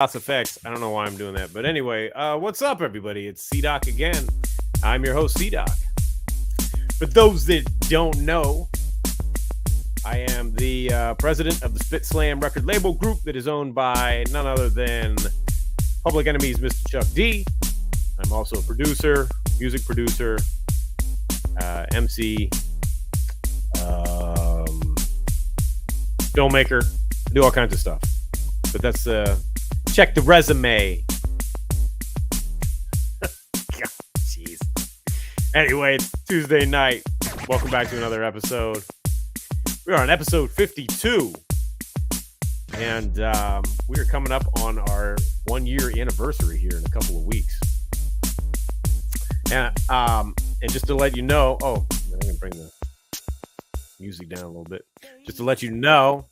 lots of effects. I don't know why I'm doing that. But anyway, what's up, everybody? It's C-Doc again. I'm your host, C-Doc. For those that don't know, I am the president of the SpitSLAM record label group that is owned by none other than Public Enemy's Mr. Chuck D. I'm also a producer, music producer, MC, filmmaker. I do all kinds of stuff. But that's check the resume. God, jeez. Anyway, it's Tuesday night. Welcome back to another episode. We are on episode 52. And we are coming up on our 1-year anniversary here in a couple of weeks. And just to let you know, I'm going to bring the music down a little bit. Just to let you know,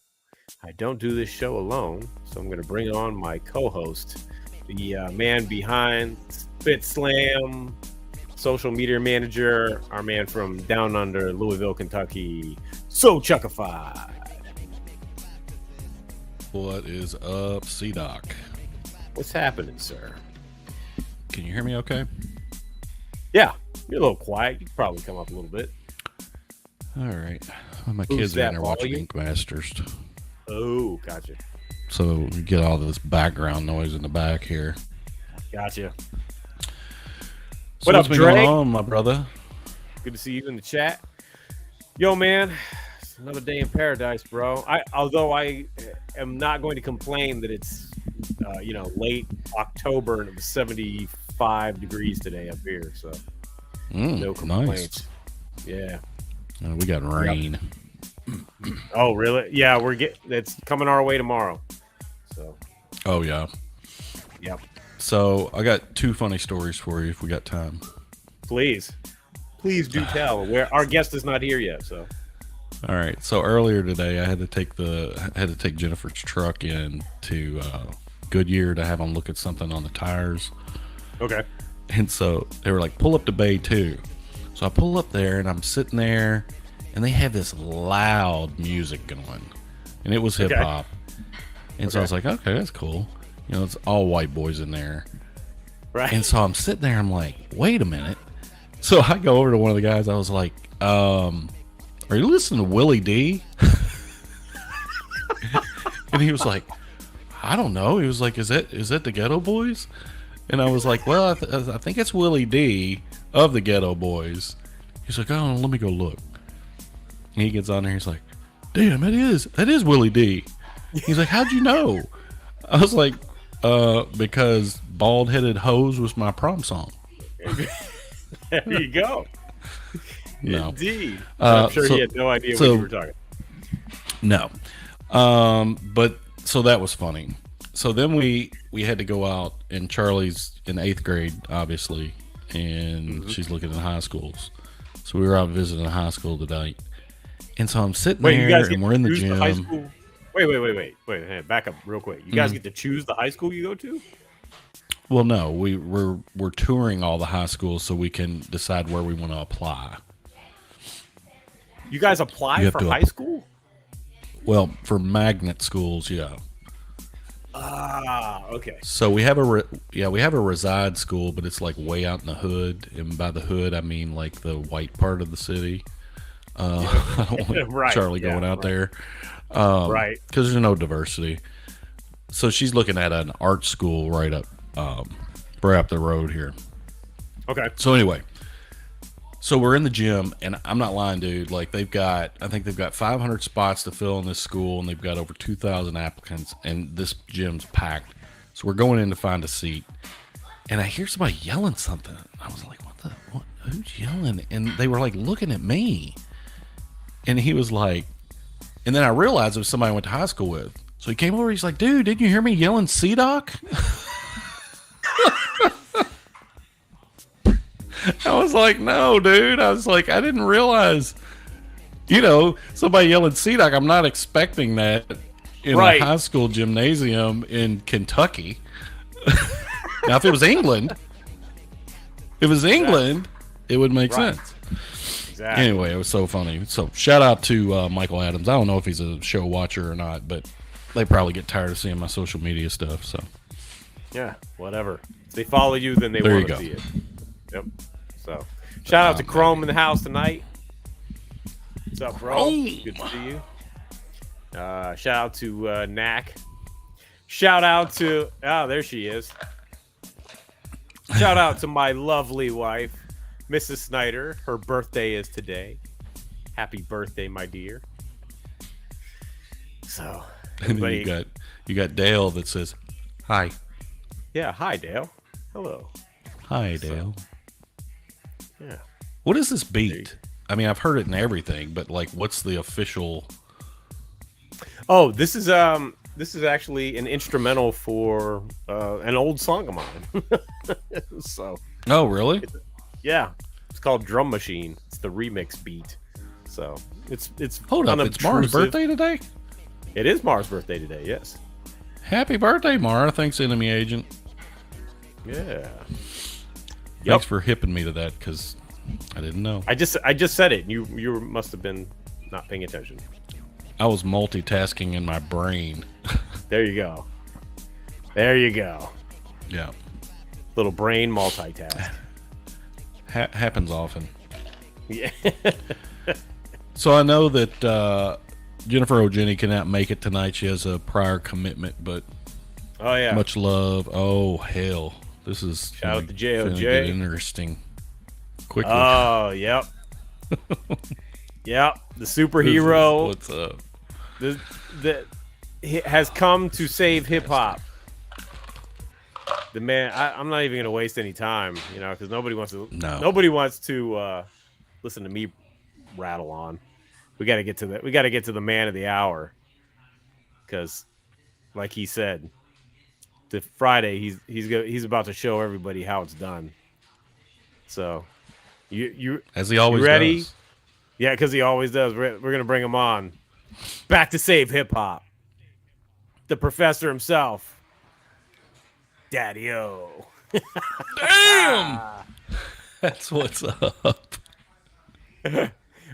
I don't do this show alone, so I'm going to bring on my co-host, the man behind SpitSLAM, social media manager, our man from down under Louisville, Kentucky, So Chuckified. What is up, C-Doc? What's happening, sir? Can you hear me okay? Yeah, you're a little quiet. You can probably come up a little bit. All right. Well, my kids are in there watching Ink Masters. Oh, gotcha. So you get all this background noise in the back here. Gotcha. So What up, what's been Dre? going on, my brother? Good to see you in the chat. Yo, man, it's another day in paradise, bro. Although I am not going to complain that it's, late October and it was 75 degrees today up here. So no complaints. Nice. Yeah. We got rain. Oh, really? Yeah, it's coming our way tomorrow. So. Oh, yeah. Yep. So I got two funny stories for you if we got time. Please do tell. Where our guest is not here yet. So. All right. So earlier today, I had to take Jennifer's truck in to Goodyear to have them look at something on the tires. Okay. And so they were like, pull up to Bay 2. So I pull up there and I'm sitting there and they have this loud music going. And it was hip hop. And so I was like, okay, that's cool. You know, it's all white boys in there. Right. And so I'm sitting there, I'm like, wait a minute. So I go over to one of the guys, I was like, are you listening to Willie D? And he was like, I don't know. He was like, is that the Ghetto Boys? And I was like, well, I think it's Willie D of the Ghetto Boys. He's like, oh, let me go look. And he gets on there, he's like, damn, that is Willie D. He's like, how'd you know? I was like, because Bald Headed Hose was my prom song. There you go. No. Indeed. I'm sure he had no idea what you were talking. No. But so that was funny. So then we had to go out, and Charlie's in 8th grade, obviously, and she's looking at high schools. So we were out visiting a high school tonight. And so I'm sitting there, and we're in the gym. High school? Wait, back up real quick. You guys get to choose the high school you go to? Well, no, we're touring all the high schools so we can decide where we want to apply. You guys apply for high school? Well, for magnet schools, yeah. Ah, okay. So we have a reside school, but it's like way out in the hood, and by the hood I mean like the white part of the city. I don't want Right, Charlie going out there, right? Because there's no diversity. So she's looking at an art school right up the road here. Okay. So anyway, so we're in the gym, and I'm not lying, dude. Like I think they've got 500 spots to fill in this school, and they've got over 2,000 applicants, and this gym's packed. So we're going in to find a seat, and I hear somebody yelling something. I was like, what? Who's yelling? And they were like looking at me, and he was like, and then I realized it was somebody I went to high school with. So he came over. He's like, dude, didn't you hear me yelling C-Doc? I was like, no, dude. I was like, I didn't realize, somebody yelling C-Doc. I'm not expecting that in a high school gymnasium in Kentucky. Now, if it was England, it would make sense. Exactly. Anyway, it was so funny. So shout out to Michael Adams. I don't know if he's a show watcher or not, but they probably get tired of seeing my social media stuff. So Yeah, whatever. If they follow you, then they There want you to go. see it. Yep. So, shout out to Chrome in the house tonight. What's up, bro? Chrome. Good to see you. Shout out to Knack. Shout out to there she is. Shout out to my lovely wife, Mrs. Snyder. Her birthday is today. Happy birthday, my dear. So, And then you got Dale that says, "Hi." Yeah, hi Dale. Hello. Hi, Dale. Yeah. What is this beat? I mean, I've heard it in everything, but like, what's the official? Oh, this is actually an instrumental for an old song of mine. So. Oh, really? Yeah, it's called Drum Machine. It's the remix beat. So it's Hold up, it's Mara's birthday today. It is Mara's birthday today. Yes. Happy birthday, Mara! Thanks, enemy agent. Yeah. Thanks for hipping me to that because I didn't know. I just said it. You must have been not paying attention. I was multitasking in my brain. There you go. There you go. Yeah. Little brain multitask. Happens often. Yeah. So I know that Jennifer O'Jenny cannot make it tonight. She has a prior commitment, but Oh yeah. much love. Oh hell, this is Shout out to JOJ. get interesting. Quickly. Oh yep. Yep. The superhero. What's up? The has come to save hip hop. The man. I'm not even gonna waste any time, because nobody wants to. No. Nobody wants to listen to me rattle on. We got to get to the man of the hour, because, like he said, the Friday he's about to show everybody how it's done. So, you as he always ready? does. Yeah, because he always does. We're gonna bring him on, back to save hip hop. The professor himself, Daddy-O. Damn. That's what's up.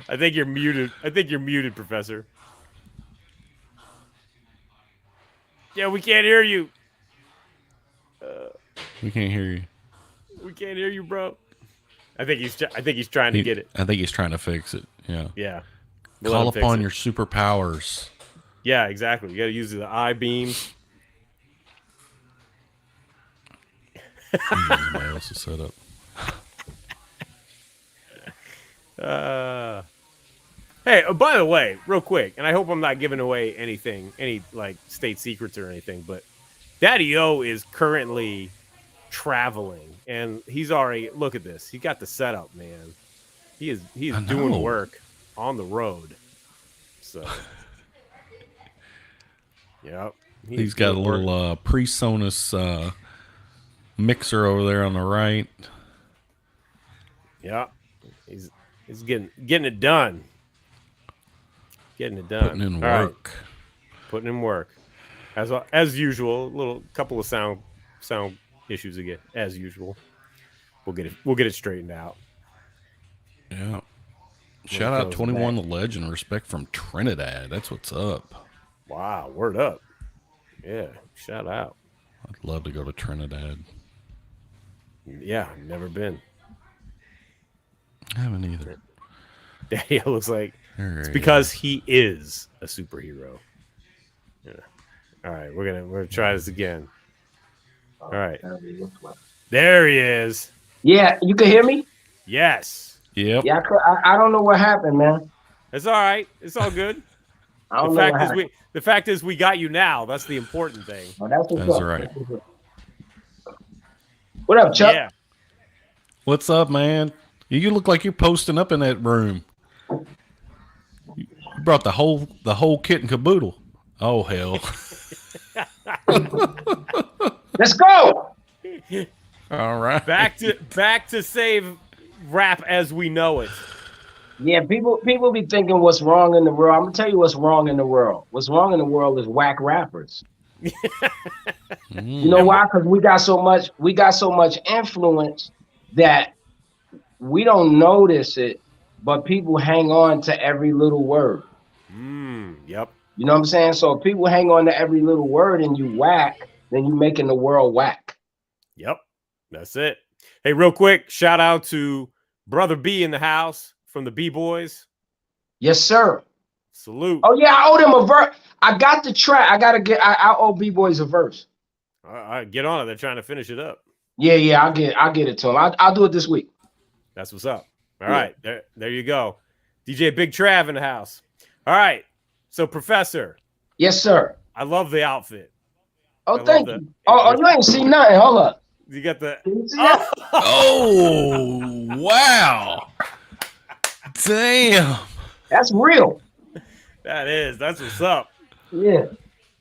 I think you're muted, Professor. Yeah, we can't hear you. We can't hear you. We can't hear you, bro. I think he's trying to get it. I think he's trying to fix it. Yeah. Yeah. Call upon your superpowers. Yeah, exactly. You got to use the eye beams. Somebody else's setup. Hey, by the way, real quick, and I hope I'm not giving away anything, any like state secrets or anything, but Daddy-O is currently traveling, and he's already, look at this. He got the setup, man. He's doing work on the road. So, yep. He's got a little PreSonus mixer over there on the right. Yeah, he's getting it done. Getting it done. Putting in work. Right. Putting in work. As usual, little couple of sound issues again. As usual, we'll get it straightened out. Yeah. Shout out 21 the Legend. Respect from Trinidad. That's what's up. Wow. Word up. Yeah. Shout out. I'd love to go to Trinidad. Yeah. Never been. I haven't either. Daddy looks like it's because he is a superhero. Yeah. All right. We're gonna try this again. All right. There he is. Yeah. You can hear me? Yes. Yep. Yeah. I don't know what happened, man. It's all right. It's all good. The fact is we got you now. That's the important thing. Oh, that's right. What up, Chuck? Yeah. What's up, man? You look like you're posting up in that room. You brought the whole kit and caboodle. Oh hell. Let's go. All right. Back to save rap as we know it. Yeah, people be thinking what's wrong in the world. I'm gonna tell you what's wrong in the world. What's wrong in the world is whack rappers. You know why? Because we got so much influence that we don't notice it, but people hang on to every little word. Yep. You know what I'm saying? So if people hang on to every little word and you whack, then you're making the world whack. Yep, that's it. Hey, real quick, shout out to Brother B in the house from the B Boys. Yes, sir. Salute. Oh yeah, I owed him a verse. I got the track. I owe B Boys a verse. All right, get on it. They're trying to finish it up. Yeah, I'll get it to him. I'll do it this week. That's what's up. All right, there you go. DJ Big Trav in the house. All right, so Professor. Yes, sir. I love the outfit. Oh, thank you. Oh, you ain't seen nothing. Hold up. You got the. Oh, wow. Damn. That's real. That's what's up. Yeah.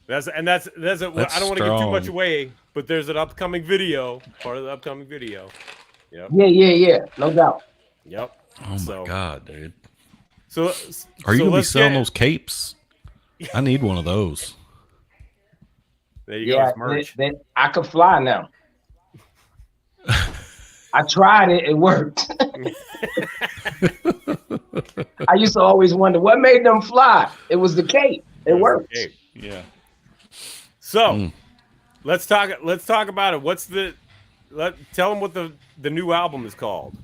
That's I don't want to give too much away, but there's an upcoming video, part of the upcoming video. Yep. Yeah. No doubt. Yep. Oh my God, dude. So are you gonna be selling those capes? I need one of those. There you go. Merch. I could fly now. I tried it. It worked. I used to always wonder what made them fly. It was the cape. It worked. Yeah. So let's talk about it. Tell them what the new album is called.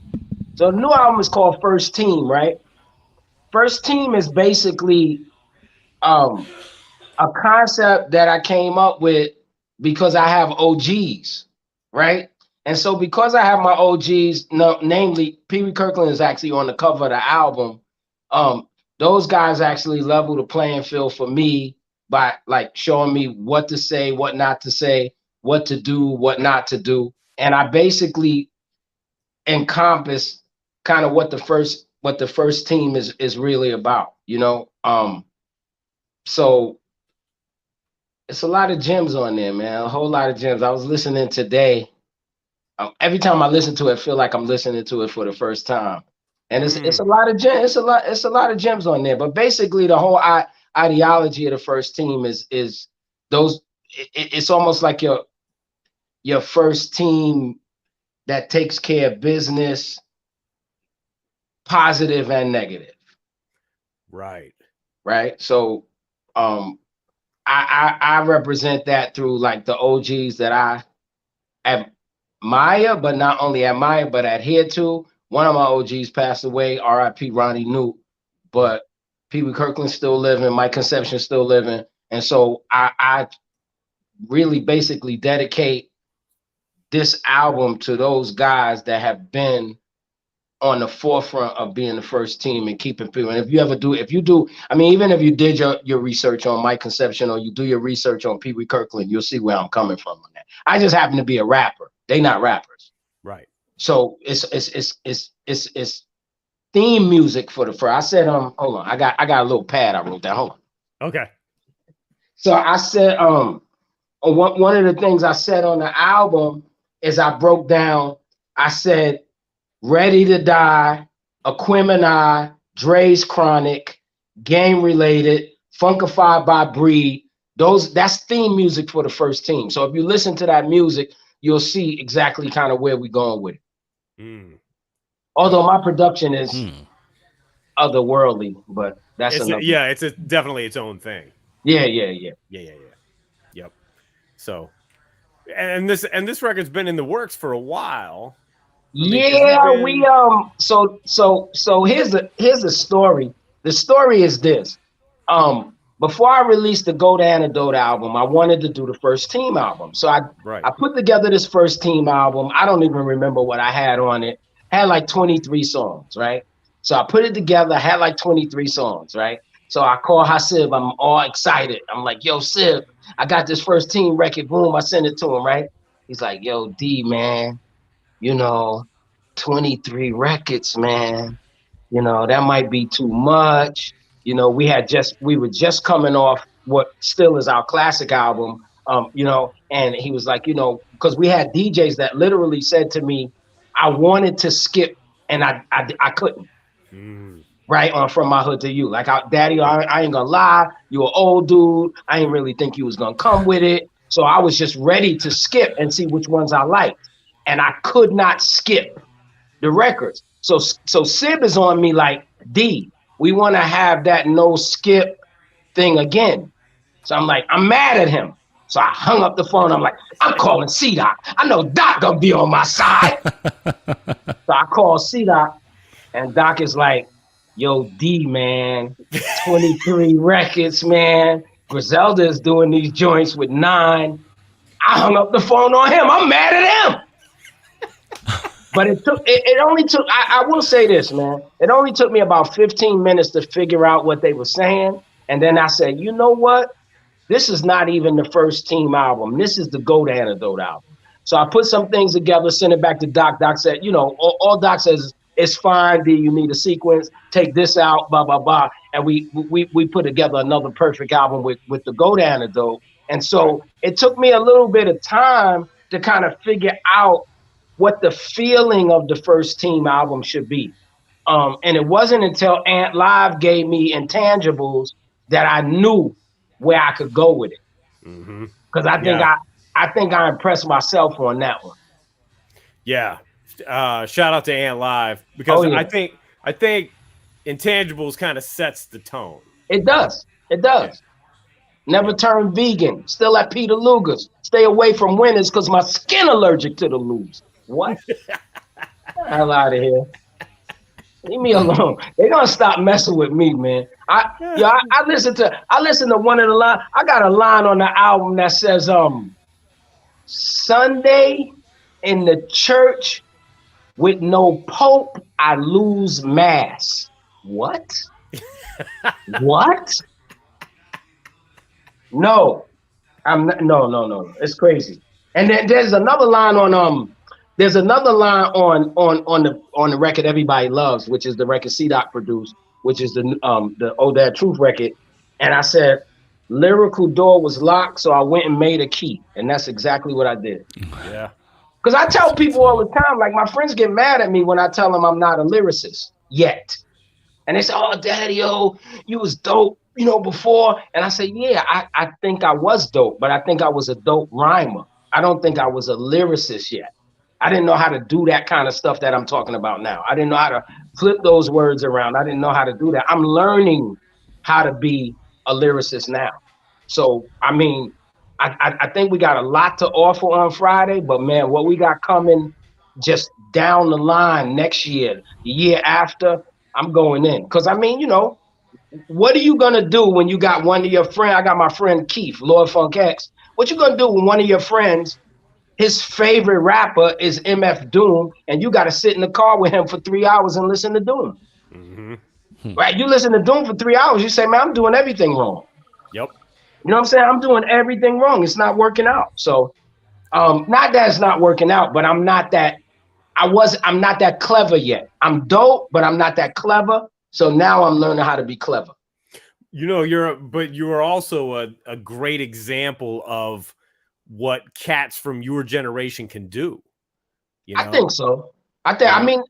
So the new album is called First Team, right? First Team is basically a concept that I came up with because I have OGs, right? And so because I have my OGs, namely Pee Wee Kirkland is actually on the cover of the album. Those guys actually level the playing field for me by like showing me what to say, what not to say, what to do, what not to do. And I basically encompass kind of what the first team is really about, you know? So it's a lot of gems on there, man. A whole lot of gems. I was listening today. Every time I listen to it, I feel like I'm listening to it for the first time. And it's a lot of gems. It's a lot of gems on there. But basically, the whole ideology of the first team is those. It's almost like your first team that takes care of business, positive and negative. Right. So, I represent that through like the OGs that I admire, but not only admire, but adhere to. One of my OGs passed away, R.I.P. Ronnie Newt, but Pee Wee Kirkland's still living, Mike Conception's still living. And so I really basically dedicate this album to those guys that have been on the forefront of being the first team and keeping people. And if you do, I mean, even if you did your research on Mike Conception or you do your research on Pee Wee Kirkland, you'll see where I'm coming from on that. I just happen to be a rapper. They not rappers. Right. So it's theme music for the first. I said, hold on, I got a little pad I wrote down. Hold on. Okay. So I said, one of the things I said on the album is I broke down, I said, Ready to Die, Aquemini, Dre's Chronic, Game Related, Funkified by Breed. That's theme music for the first team. So if you listen to that music, you'll see exactly kind of where we're going with it. Although my production is otherworldly, but that's definitely its own thing. Yeah. Yep. So, and this record's been in the works for a while. So here's the story. The story is this. Before I released the Go to Antidote album, I wanted to do the First Team album. So I put together this First Team album. I don't even remember what I had on it. Had like 23 songs, right? So I put it together, I had like 23 songs, right? So I call Hasib, I'm all excited. I'm like, yo, Sib, I got this First Team record. Boom, I send it to him, right? He's like, yo, D, man, 23 records, man. That might be too much. We were just coming off what still is our classic album, and he was like, because we had DJs that literally said to me, I wanted to skip and I couldn't. Right on From My Hood to You. Like, Daddy, I ain't gonna lie, you an old dude. I ain't really think you was gonna come with it. So I was just ready to skip and see which ones I liked. And I could not skip the records. So Sib is on me like, D, we want to have that no skip thing again. So I'm like, I'm mad at him. So I hung up the phone. I'm like, I'm calling C-Doc. I know Doc gonna be on my side. So I call C-Doc, and Doc is like, yo, D, man, 23 records, man. Griselda is doing these joints with 9. I hung up the phone on him. I'm mad at him. But it only took, I will say this, man. It only took me about 15 minutes to figure out what they were saying. And then I said, you know what? This is not even the first Team album. This is the Goat Antidote album. So I put some things together, sent it back to Doc. Doc said, you know, all Doc says, it's fine, D, you need a sequence, take this out, blah, blah, blah. And we put together another perfect album with the Goat Antidote. And so it took me a little bit of time to kind of figure out what the feeling of the first Team album should be. And it wasn't until Ant Live gave me Intangibles that I knew where I could go with it. Because I think I impressed myself on that one. Yeah. Shout out to Ant Live, because I think Intangibles kind of sets the tone. It does. Yeah. Never turn vegan. Still at Peter Luger's. Stay away from winners because my skin allergic to the lose. What? Get the hell out of here. Leave me alone. They're gonna stop messing with me, man. I listen to one of the lines. I got a line on the album that says, Sunday in the church with no pope, I lose mass. What? What? No. No. It's crazy. And then there's another line on the record Everybody Loves, which is the record C-Doc produced, which is the ODAD Truth record. And I said, lyrical door was locked, so I went and made a key. And that's exactly what I did. Yeah. Because I tell people all the time, like my friends get mad at me when I tell them I'm not a lyricist yet. And they say, oh, Daddy-O, you was dope, before. And I say, yeah, I think I was dope, but I think I was a dope rhymer. I don't think I was a lyricist yet. I didn't know how to do that kind of stuff that I'm talking about now. I didn't know how to flip those words around. I didn't know how to do that. I'm learning how to be a lyricist now. So, I mean, I think we got a lot to offer on Friday, but man, what we got coming just down the line next year, the year after, I'm going in. Because, I mean, what are you going to do when you got one of your friends? I got my friend Keith, Lord Funk X. What you going to do when one of your friends, his favorite rapper is MF Doom, and you got to sit in the car with him for 3 hours and listen to Doom? Right? You listen to Doom for 3 hours, you say, man, I'm doing everything wrong. Yep. You know what I'm saying? I'm doing everything wrong. It's not working out. So, not that it's not working out, but I'm not that clever yet. I'm dope, but I'm not that clever. So now I'm learning how to be clever. You're also a great example of what cats from your generation can do. I think so. I think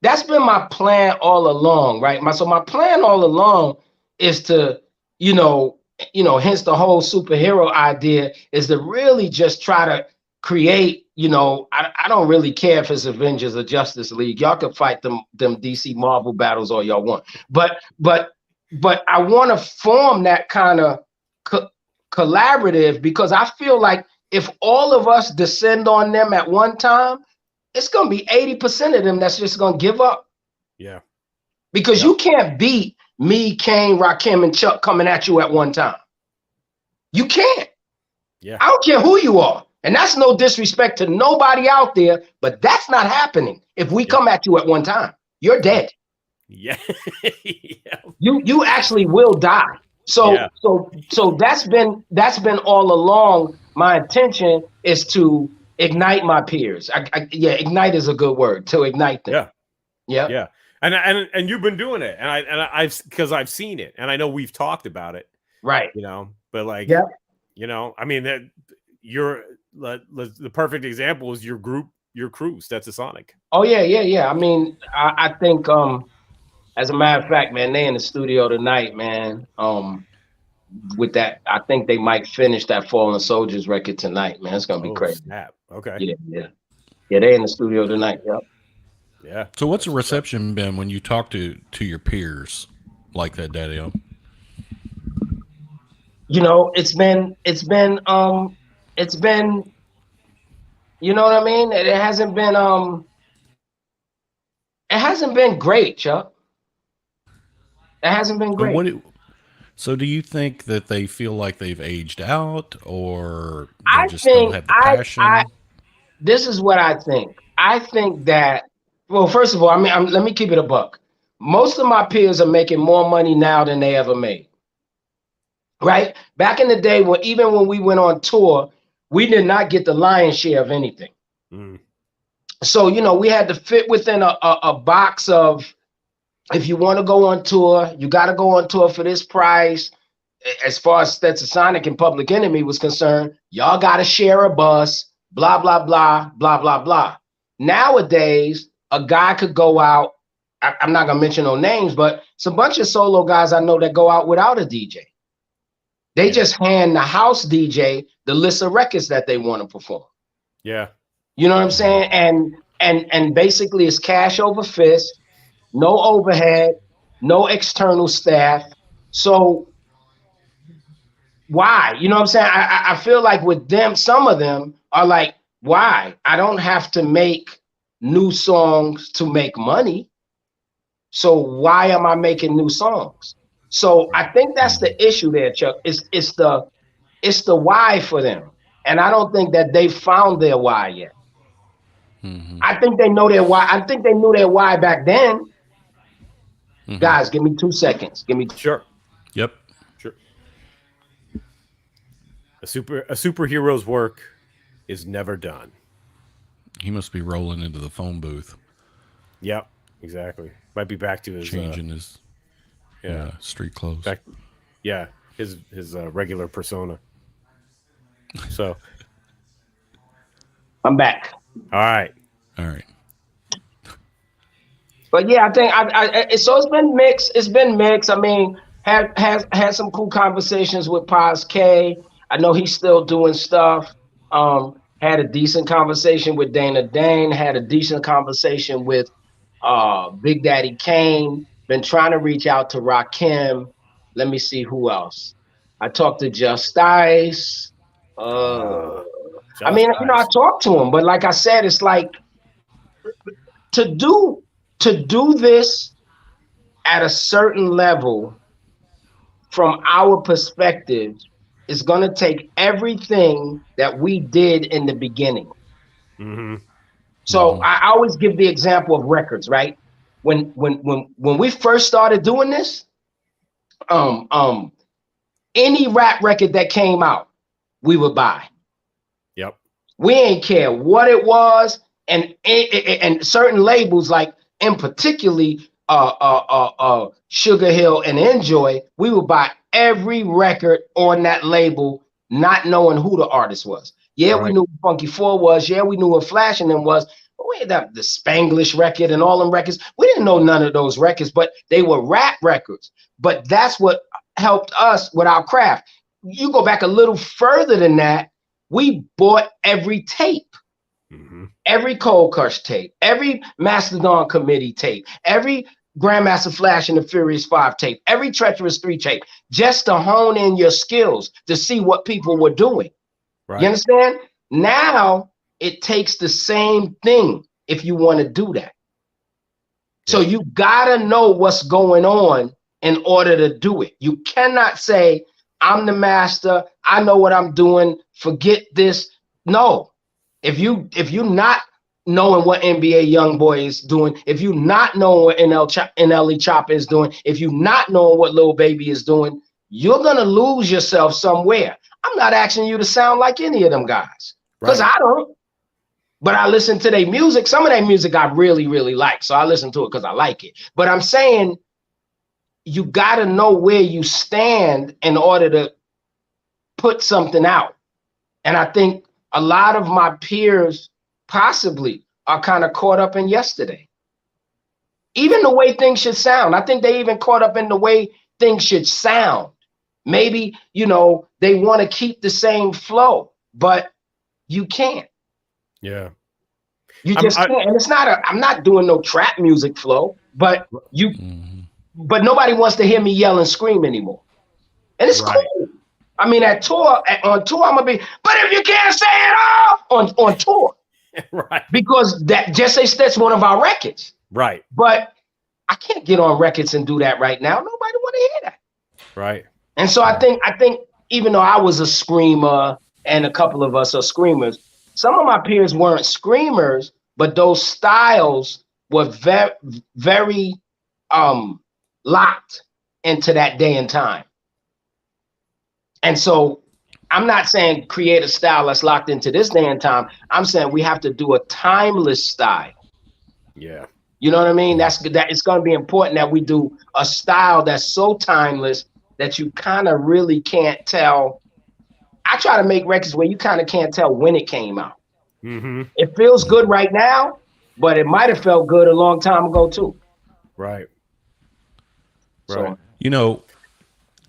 that's been my plan all along, right? So my plan all along is to, hence the whole superhero idea is to really just try to create, I don't really care if it's Avengers or Justice League. Y'all can fight them DC Marvel battles all y'all want. But I want to form that kind of collaborative, because I feel like if all of us descend on them at one time, it's going to be 80% of them that's just going to give up. Yeah. Because you can't beat me, Kane, Rakim, and Chuck coming at you at one time. You can't. Yeah. I don't care who you are. And that's no disrespect to nobody out there, but that's not happening. If we come at you at one time, you're dead. Yeah. You actually will die. So that's been all along. My intention is to ignite my peers. Ignite is a good word, to ignite them. Yeah. And you've been doing it, and I've because I've seen it, and I know we've talked about it, right? But like, I mean that you're the perfect example is your group, your crew, Stetsasonic. Oh yeah. I mean, I think as a matter of fact, man, they in the studio tonight, man. With that, I think they might finish that Fallen Soldiers record tonight, man. It's gonna be crazy. Snap. Okay. Yeah. They in the studio tonight. Yep. Yeah. So what's the reception been when you talk to your peers like that, Daddy-O? you know, it's been, you know what I mean? It hasn't been great, Chuck. It hasn't been And great. so do you think that they feel like they've aged out, or they I just don't think have the passion? this is what I think. I think that, well, first of all, let me keep it a buck. Most of my peers are making more money now than they ever made. Right? Back in the day, even when we went on tour, we did not get the lion's share of anything. Mm. So, you know, we had to fit within a box of, if you want to go on tour, you got to go on tour for this price. As far as Stetsasonic and Public Enemy was concerned, y'all got to share a bus, blah, blah, blah, blah, blah, blah. Nowadays, a guy could go out. I'm not going to mention no names, but it's a bunch of solo guys I know that go out without a DJ. They just hand the house DJ the list of records that they want to perform. Yeah. You know what I'm saying? And basically it's cash over fist, no overhead, no external staff. So why? You know what I'm saying? I feel like with them, some of them are like, why? I don't have to make new songs to make money. So why am I making new songs? So I think that's the issue there, Chuck. It's the why for them. And I don't think that they found their why yet. Mm-hmm. I think they know their why. I think they knew their why back then. Mm-hmm. Guys, give me 2 seconds. Sure. Yep. Sure. A superhero's work is never done. He must be rolling into the phone booth. Yep. Exactly. Might be back to his changing his street clothes. His regular persona. So I'm back. all right. But yeah, I think so it's been mixed. It's been mixed. I mean, had some cool conversations with Paz K. I know he's still doing stuff. Had a decent conversation with Dana Dane. Had a decent conversation with Big Daddy Kane. Been trying to reach out to Rakim. Let me see who else. I talked to Justice. I mean, you know, I talked to him, but like I said, it's like to do this at a certain level from our perspective is going to take everything that we did in the beginning. Mm-hmm. So I always give the example of records, right? When we first started doing this, any rap record that came out, we would buy. Yep. We ain't care what it was, and certain labels, like in particularly Sugar Hill and Enjoy, we would buy every record on that label, not knowing who the artist was. Yeah, right. We knew who Funky Four was. Yeah, we knew what Flash and them was. But we had the Spanglish record and all them records. We didn't know none of those records, but they were rap records. But that's what helped us with our craft. You go back a little further than that, we bought every tape. Mm-hmm. Every Cold Crush tape, every Mastodon Committee tape, every Grandmaster Flash and the Furious 5 tape, every Treacherous 3 tape, just to hone in your skills to see what people were doing. Right. You understand? Now it takes the same thing if you want to do that. Yeah. So you gotta know what's going on in order to do it. You cannot say, I'm the master, I know what I'm doing, forget this. No. If you not knowing what NBA Youngboy is doing, if you not knowing what NLE Chopper is doing, if you not knowing what Lil Baby is doing, you're gonna lose yourself somewhere. I'm not asking you to sound like any of them guys, because I don't. But I listen to their music. Some of their music I really, really like, so I listen to it because I like it. But I'm saying you gotta know where you stand in order to put something out. And I think a lot of my peers possibly are kind of caught up in yesterday. Even the way things should sound. I think they even caught up in the way things should sound. Maybe, you know, they want to keep the same flow, but you can't. Yeah. You just can't. And it's not I'm not doing no trap music flow, but but nobody wants to hear me yell and scream anymore. And it's cool. I mean, on tour, I'm gonna be. But if you can't say it all on tour, Right. because that Just Say That's one of our records. Right. But I can't get on records and do that right now. Nobody want to hear that. Right. And so I think even though I was a screamer and a couple of us are screamers, some of my peers weren't screamers, but those styles were very, very locked into that day and time. And so I'm not saying create a style that's locked into this day and time. I'm saying we have to do a timeless style. Yeah. You know what I mean? That it's going to be important that we do a style that's so timeless that you kind of really can't tell. I try to make records where you kind of can't tell when it came out. Mm-hmm. It feels good right now, but it might have felt good a long time ago too. Right. So, you know,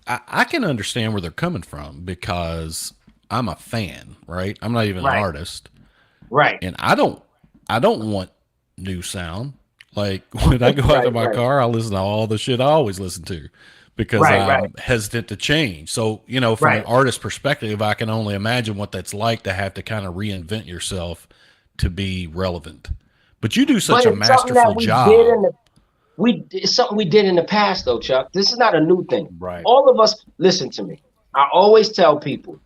I can understand where they're coming from because I'm a fan, right? I'm not even an artist. Right. And I don't want new sound. Like when I go out to my car, I listen to all the shit I always listen to because I'm hesitant to change. So, you know, from an artist perspective, I can only imagine what that's like to have to kind of reinvent yourself to be relevant. But you do such a masterful job. It's something we did in the past, though, Chuck. This is not a new thing. Right. All of us, listen to me. I always tell people,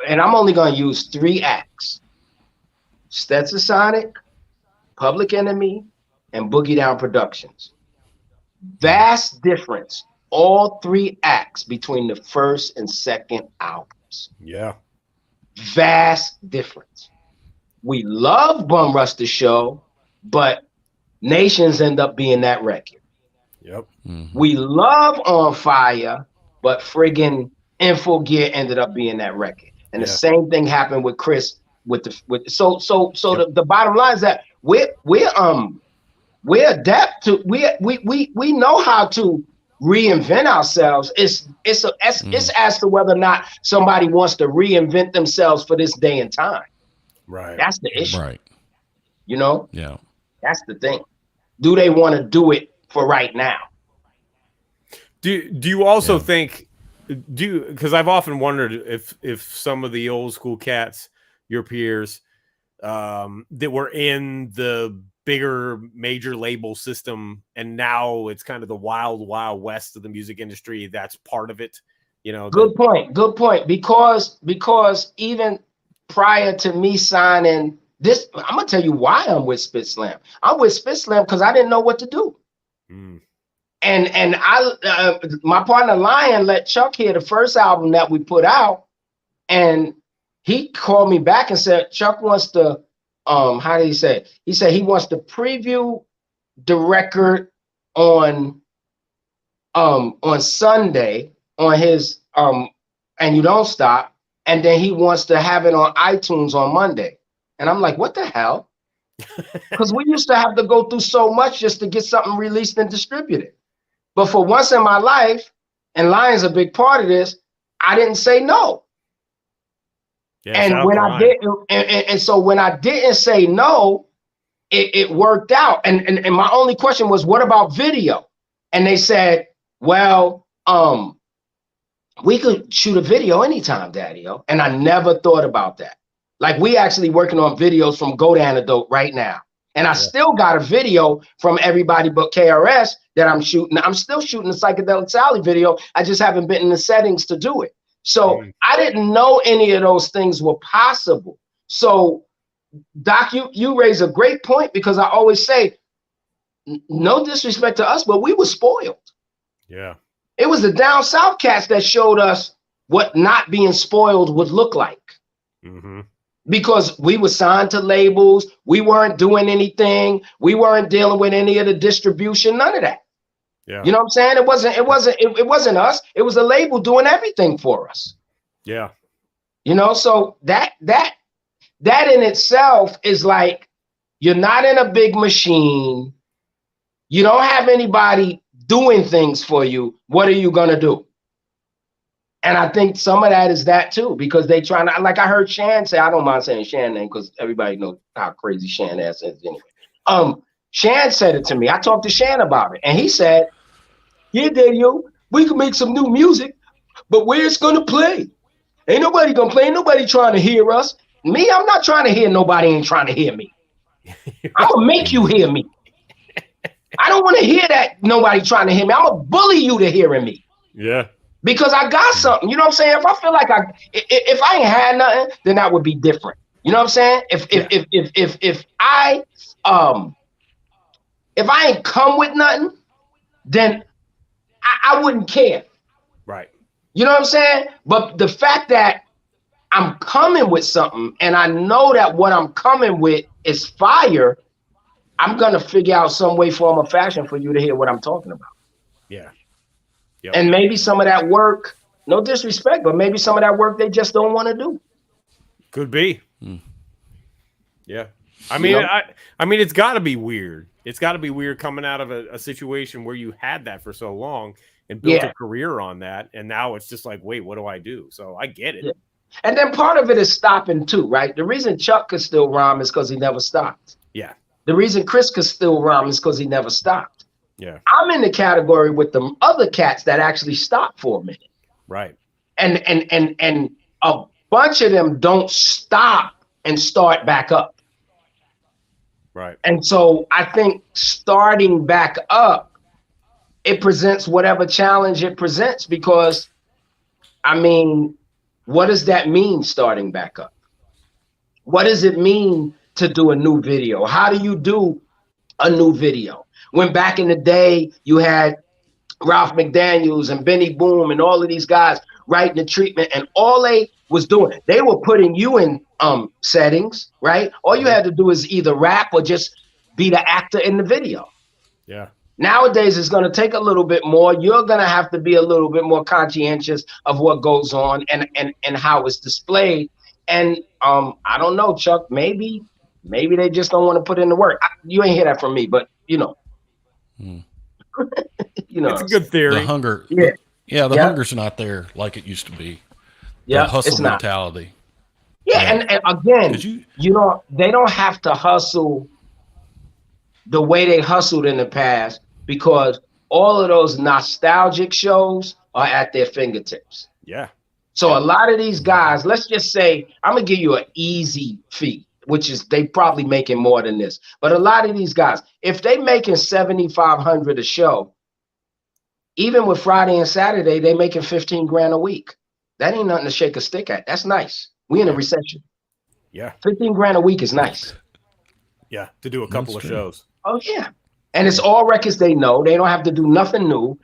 and I'm only going to use 3 acts: Stetsasonic, Public Enemy, and Boogie Down Productions. Vast difference, all 3 acts between the first and second albums. Yeah. Vast difference. We love Bum Rush the Show, but Nations end up being that record. Yep. Mm-hmm. We love On Fire, but friggin' Info Gear ended up being that record. And the same thing happened with Chris so the bottom line is that we're adept to we know how to reinvent ourselves. It's as to whether or not somebody wants to reinvent themselves for this day and time. Right. That's the issue. Right. You know? Yeah. That's the thing. Do they want to do it for right now? Do you also think because I've often wondered if some of the old school cats, your peers, that were in the bigger major label system and now it's kind of the wild west of the music industry, that's part of it, you know? Good point. Because even prior to me signing this, I'm gonna tell you why I'm with SpitSLAM. I'm with SpitSLAM because I didn't know what to do. And I my partner Lion let Chuck hear the first album that we put out, and he called me back and said Chuck wants to how did he say? He said he wants to preview the record on Sunday on his And You Don't Stop, and then he wants to have it on iTunes on Monday. And I'm like, what the hell? Because we used to have to go through so much just to get something released and distributed. But for once in my life, and Lion's a big part of this, I didn't say no. Yeah, and when I did, and so when I didn't say no, it worked out. And my only question was, what about video? And they said, well, we could shoot a video anytime, Daddy-o. And I never thought about that. Like, we actually working on videos from Go to Antidote right now. And I still got a video from Everybody But KRS that I'm shooting. I'm still shooting the Psychedelic Sally video. I just haven't been in the settings to do it. So I didn't know any of those things were possible. So, Doc, you raise a great point, because I always say, no disrespect to us, but we were spoiled. Yeah. It was the down south cats that showed us what not being spoiled would look like. Mm-hmm. Because we were signed to labels, we weren't doing anything, we weren't dealing with any of the distribution, none of that. Yeah. You know what I'm saying? It wasn't us. It was a label doing everything for us. Yeah. You know, so that in itself is like, you're not in a big machine. You don't have anybody doing things for you. What are you gonna do? And I think some of that is that too, because they trying to, like I heard Shan say, I don't mind saying Shan name because everybody knows how crazy Shan ass is anyway. Shan said it to me. I talked to Shan about it, and he said, yeah, Daddy-o, we can make some new music, but where's gonna play? Ain't nobody gonna play. Ain't nobody trying to hear us. Me, I'm not trying to hear nobody. Ain't trying to hear me. I'm gonna make you hear me. I don't want to hear that nobody trying to hear me. I'm gonna bully you to hearing me. Yeah. Because I got something. You know what I'm saying? If I feel like if I ain't had nothing, then that would be different. You know what I'm saying? If I ain't come with nothing, then I wouldn't care. Right. You know what I'm saying? But the fact that I'm coming with something and I know that what I'm coming with is fire, I'm gonna figure out some way, form, or fashion for you to hear what I'm talking about. Yeah. Yep. And maybe some of that work, no disrespect, but maybe some of that work they just don't want to do. Could be. Yeah. I mean, I mean, it's got to be weird. It's got to be weird coming out of a situation where you had that for so long and built a career on that, and now it's just like, wait, what do I do? So I get it. Yeah. And then part of it is stopping too, right? The reason Chuck could still rhyme is because he never stopped. Yeah. The reason Chris could still rhyme is because he never stopped. Yeah. I'm in the category with the other cats that actually stopped for a minute. Right. And a bunch of them don't stop and start back up. Right. And so I think starting back up, it presents whatever challenge it presents, because I mean, what does that mean, starting back up? What does it mean to do a new video? How do you do a new video? When back in the day, you had Ralph McDaniels and Benny Boom and all of these guys writing the treatment, and all they was doing, they were putting you in settings, right? All you had to do is either rap or just be the actor in the video. Yeah. Nowadays, it's going to take a little bit more. You're going to have to be a little bit more conscientious of what goes on and how it's displayed. And I don't know, Chuck, maybe they just don't want to put in the work. You ain't hear that from me, but you know. You know, it's a good theory. The hunger. Yeah. The hunger's not there like it used to be. Yeah. The hustle it's not. mentality. Yeah. And again, you know, they don't have to hustle the way they hustled in the past, because all of those nostalgic shows are at their fingertips. Yeah. So a lot of these guys, let's just say, I'm going to give you an easy fee, which is they probably making more than this. But a lot of these guys, if they making $7,500 a show, even with Friday and Saturday, they making 15 grand a week. That ain't nothing to shake a stick at. That's nice. We in a recession. Yeah. 15 grand a week is nice. Yeah. To do a couple of shows. Oh yeah. And it's all records they know. They don't have to do nothing new.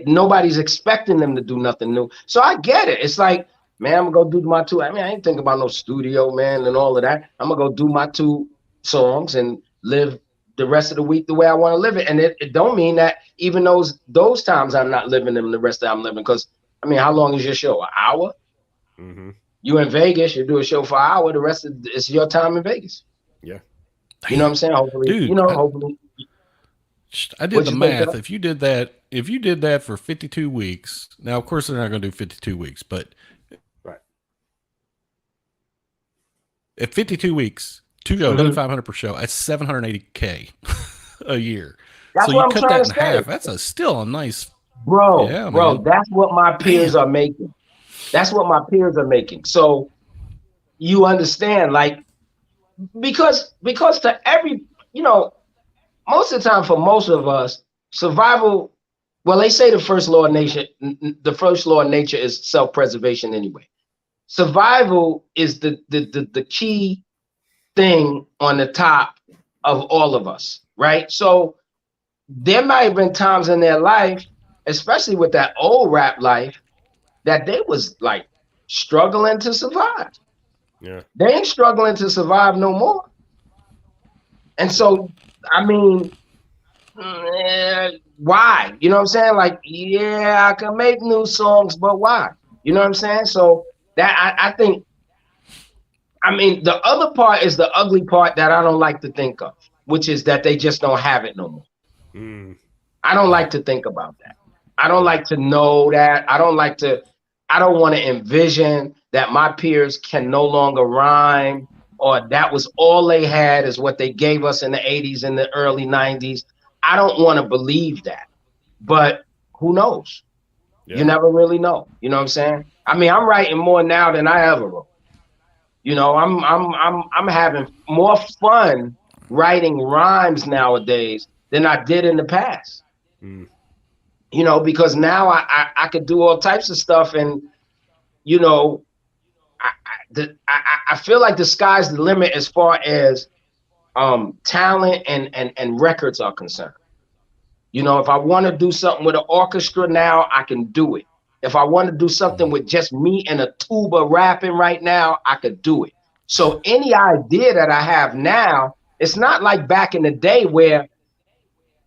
Nobody's expecting them to do nothing new. So I get it. It's like, man, I'm gonna go do my two. I mean, I ain't thinking about no studio, man, and all of that. I'm gonna go do my 2 songs and live the rest of the week the way I want to live it. And it don't mean that even those times I'm not living them the rest of I'm living. Because I mean, how long is your show? An hour? Mm-hmm. You in Vegas, you do a show for an hour. The rest of it's your time in Vegas. Yeah. You know what I'm saying? Hopefully, dude, hopefully. I did the math. If you did that for 52 weeks, now of course they're not going to do 52 weeks, but right. At 52 weeks, 2,500 per show, that's $780K a year. That's so what you I'm cut trying that to in say. half. That's still a nice, bro. Man. That's what my peers are making. That's what my peers are making. So you understand, like, because to every, you know, most of the time for most of us, survival. Well, they say the first law of nature is self-preservation anyway. Survival is the key thing on the top of all of us, right? So there might have been times in their life, especially with that old rap life, that they was like struggling to survive. Yeah. They ain't struggling to survive no more. And so, I mean, why? You know what I'm saying? Like, yeah, I can make new songs, but why? You know what I'm saying? So that I think, I mean, the other part is the ugly part that I don't like to think of, which is that they just don't have it no more. I don't like to think about that. I don't like to know that. I don't want to envision that my peers can no longer rhyme, or that was all they had is what they gave us in the 80s and the early 90s. I don't want to believe that, but who knows? Yeah. You never really know. You know what I'm saying? I mean, I'm writing more now than I ever wrote. You know, I'm having more fun writing rhymes nowadays than I did in the past. Mm. You know, because now I could do all types of stuff, and you know, I feel like the sky's the limit as far as talent and records are concerned. You know, if I want to do something with an orchestra now, I can do it. If I want to do something with just me and a tuba rapping right now, I could do it. So any idea that I have now, it's not like back in the day where,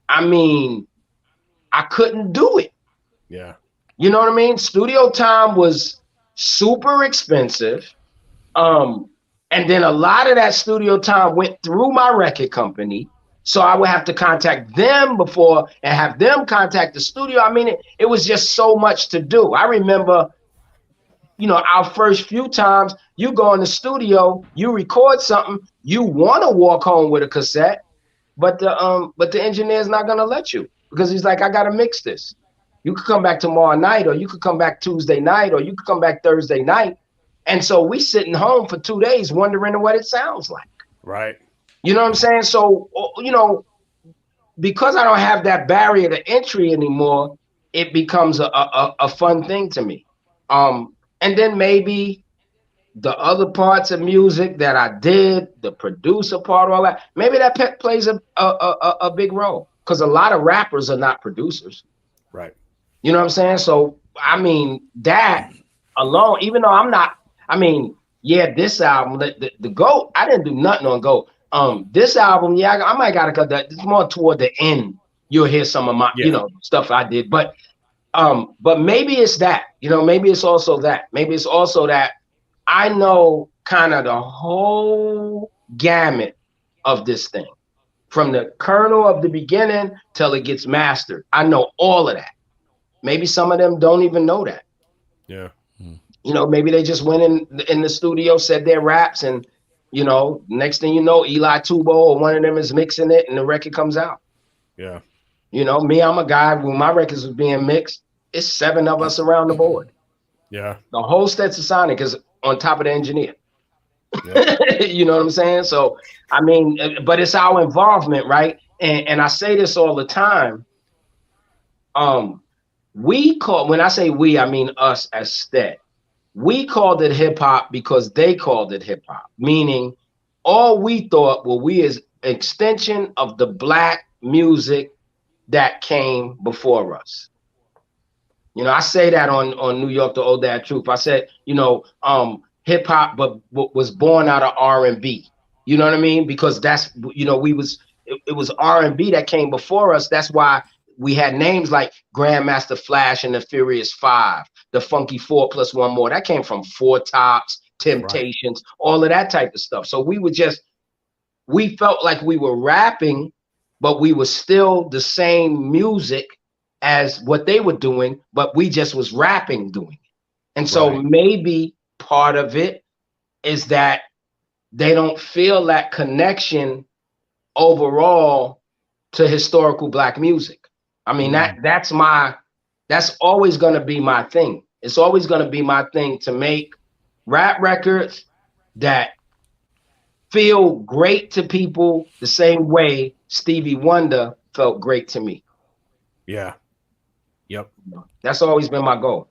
I mean, I couldn't do it. Yeah. You know what I mean? Studio time was super expensive. And then a lot of that studio time went through my record company. So I would have to contact them before and have them contact the studio. I mean, it was just so much to do. I remember, you know, our first few times you go in the studio, you record something, you want to walk home with a cassette, but the engineer's not gonna let you because he's like, I gotta mix this. You could come back tomorrow night, or you could come back Tuesday night, or you could come back Thursday night. And so we sitting home for 2 days wondering what it sounds like. Right. You know what I'm saying? So, you know, because I don't have that barrier to entry anymore, it becomes a fun thing to me. And then maybe the other parts of music that I did, the producer part, all that, maybe that plays a big role, because a lot of rappers are not producers. Right. You know what I'm saying? So, I mean, that alone, even though I'm not, I mean, yeah, this album, the GOAT, I didn't do nothing on GOAT. This album, yeah, I might gotta cut that. It's more toward the end. You'll hear some of my, you know, stuff I did. But maybe it's that, you know, maybe it's also that. Maybe it's also that I know kind of the whole gamut of this thing, from the kernel of the beginning till it gets mastered. I know all of that. Maybe some of them don't even know that. Yeah. You know, maybe they just went in the studio, said their raps, and, you know, next thing you know, Eli Tubo or one of them is mixing it and the record comes out. Yeah. You know, me, I'm a guy, when my records was being mixed, it's 7 of us around the board. Yeah. The whole Stetson Sonic is on top of the engineer. Yeah. You know what I'm saying? So, I mean, but it's our involvement, right? And I say this all the time. When I say we, I mean us as Stet. We called it hip hop because they called it hip hop, meaning all we thought, well, we is extension of the black music that came before us. You know, I say that on New York, the ODAD Truth. I said, you know, hip hop, but was born out of R&B. You know what I mean? Because that's, you know, it was R&B that came before us. That's why we had names like Grandmaster Flash and the Furious Five, the Funky 4 plus one more. That came from Four Tops, Temptations, all of that type of stuff. So we felt like we were rapping, but we were still the same music as what they were doing, but we just was rapping doing it. And so maybe part of it is that they don't feel that connection overall to historical black music. I mean, that's always going to be my thing. It's always going to be my thing to make rap records that feel great to people the same way Stevie Wonder felt great to me. Yeah. Yep. That's always been my goal.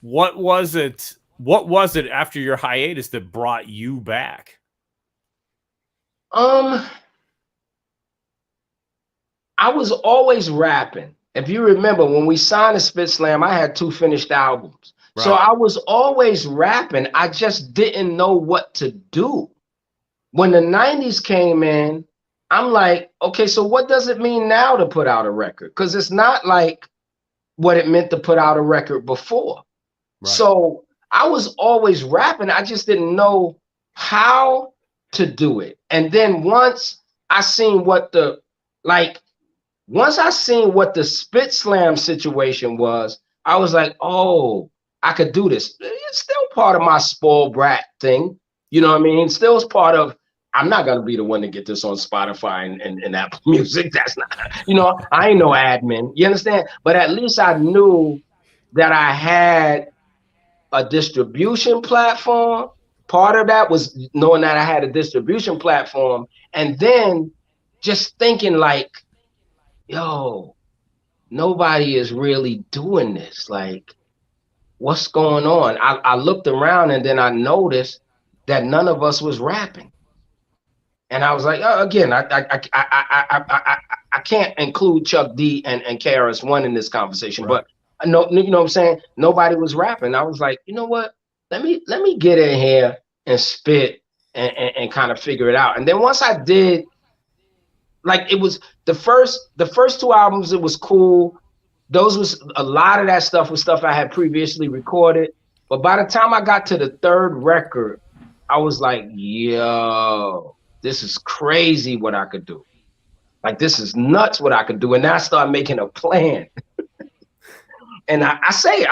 What was it after your hiatus that brought you back? I was always rapping. If you remember, when we signed to SpitSLAM, I had 2 finished albums. Right. So I was always rapping. I just didn't know what to do. When the 90s came in, I'm like, okay, so what does it mean now to put out a record? Because it's not like what it meant to put out a record before. Right. So I was always rapping. I just didn't know how to do it. And then once I seen what the SpitSLAM situation was, I was like, oh, I could do this. It's still part of my spoiled brat thing. You know what I mean? Still is part of, I'm not going to be the one to get this on Spotify and Apple Music. That's not, you know, I ain't no admin. You understand? But at least I knew that I had a distribution platform. Part of that was knowing that I had a distribution platform, and then just thinking like, yo, nobody is really doing this. Like, what's going on? I looked around and then I noticed that none of us was rapping. And I was like, again, I can't include Chuck D and KRS-One in this conversation, Right. but no, you know what I'm saying? Nobody was rapping. I was like, you know what? Let me get in here and spit and kind of figure it out. And then once I did, like, it was the first two albums, it was cool. Those was a lot of that stuff was stuff I had previously recorded. But by the time I got to the third record, I was like, yo, this is crazy what I could do. Like, this is nuts what I could do. And then I started making a plan. And I say,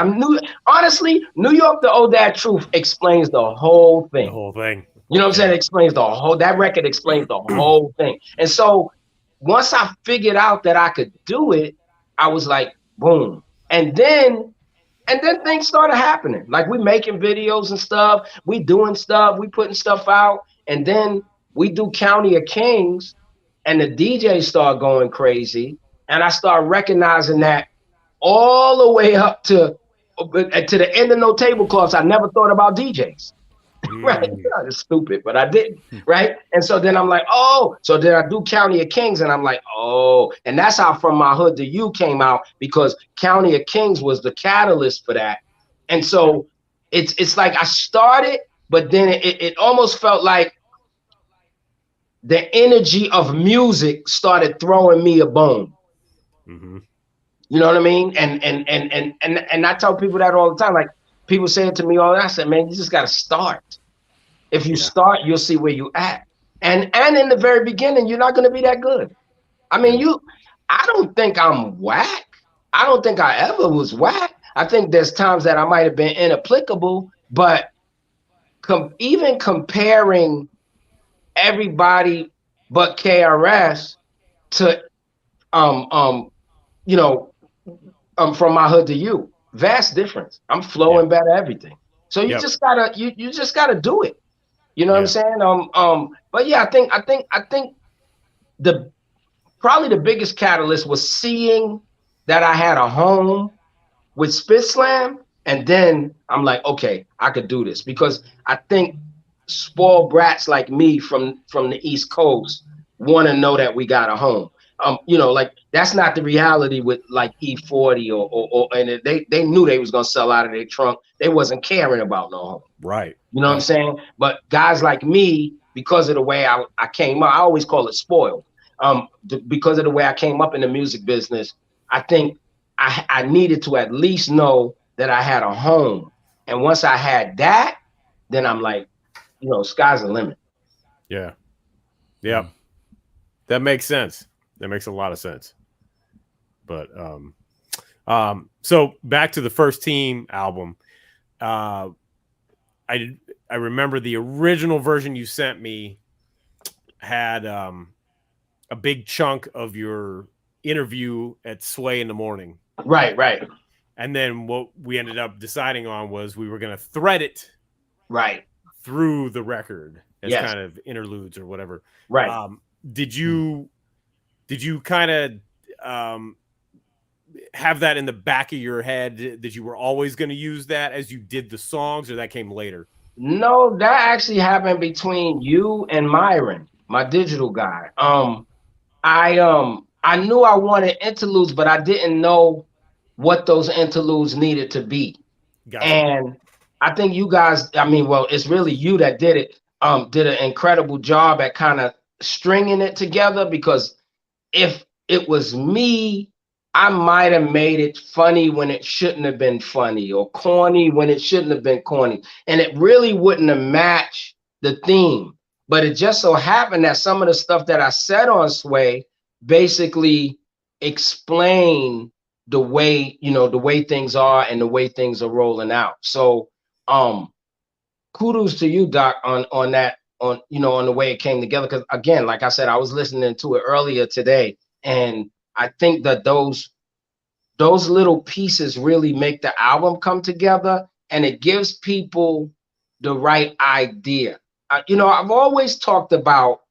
honestly, New York, the ODAD Truth explains the whole thing. The whole thing. You know what I'm saying? It explains that record explains the whole thing. And so once I figured out that I could do it, I was like, boom. And then things started happening. Like, we making videos and stuff, we doing stuff, we putting stuff out. And then we do County of Kings and the DJs start going crazy. And I start recognizing that all the way up to the end of No Tablecloths, I never thought about DJs. Right? It's stupid, but I didn't. Right? And so then I'm like, oh, so then I do County of Kings, and I'm like, oh, and that's how From My Hood to You came out, because County of Kings was the catalyst for that. And so it's like I started, but then it almost felt like the energy of music started throwing me a bone. Mm-hmm. You know what I mean? And I tell people that all the time. Like, people say it to me all the time. I said, man, you just got to start. If you start, you'll see where you at. And in the very beginning, you're not going to be that good. I mean, I don't think I'm whack. I don't think I ever was whack. I think there's times that I might have been inapplicable, but even comparing everybody but KRS to, you know, From My Hood to You, vast difference. I'm flowing better, everything. So you just gotta, you just gotta do it. You know what I'm saying? But yeah, I think probably the biggest catalyst was seeing that I had a home with SpitSLAM, and then I'm like, okay, I could do this, because I think spoiled brats like me from the East Coast want to know that we got a home. You know, like, that's not the reality with like E40 or and they knew they was gonna sell out of their trunk. They wasn't caring about no home. Right. You know what I'm saying? But guys like me, because of the way I came up, I always call it spoiled. Because of the way I came up in the music business, I think I needed to at least know that I had a home. And once I had that, then I'm like, you know, sky's the limit. Yeah. Yeah. That makes sense. That makes a lot of sense. But so back to the First Team album. I remember the original version you sent me had a big chunk of your interview at Sway in the Morning. Right. And then what we ended up deciding on was we were going to thread it through the record as kind of interludes or whatever. Right. Did you kind of have that in the back of your head that you were always going to use that as you did the songs, or that came later? No, that actually happened between you and Myron, my digital guy. I knew I wanted interludes, but I didn't know what those interludes needed to be. Gotcha. And I think you guys, I mean, well, it's really you that did it. Did an incredible job at kind of stringing it together, because if it was me, I might have made it funny when it shouldn't have been funny, or corny when it shouldn't have been corny. And it really wouldn't have matched the theme. But it just so happened that some of the stuff that I said on Sway basically explain the way, you know, the way things are and the way things are rolling out. So kudos to you, Doc, on that, on, you know, on the way it came together. Because again, like I said, I was listening to it earlier today, and I think that those those little pieces really make the album come together, and it gives people the right idea. You know, I've always talked about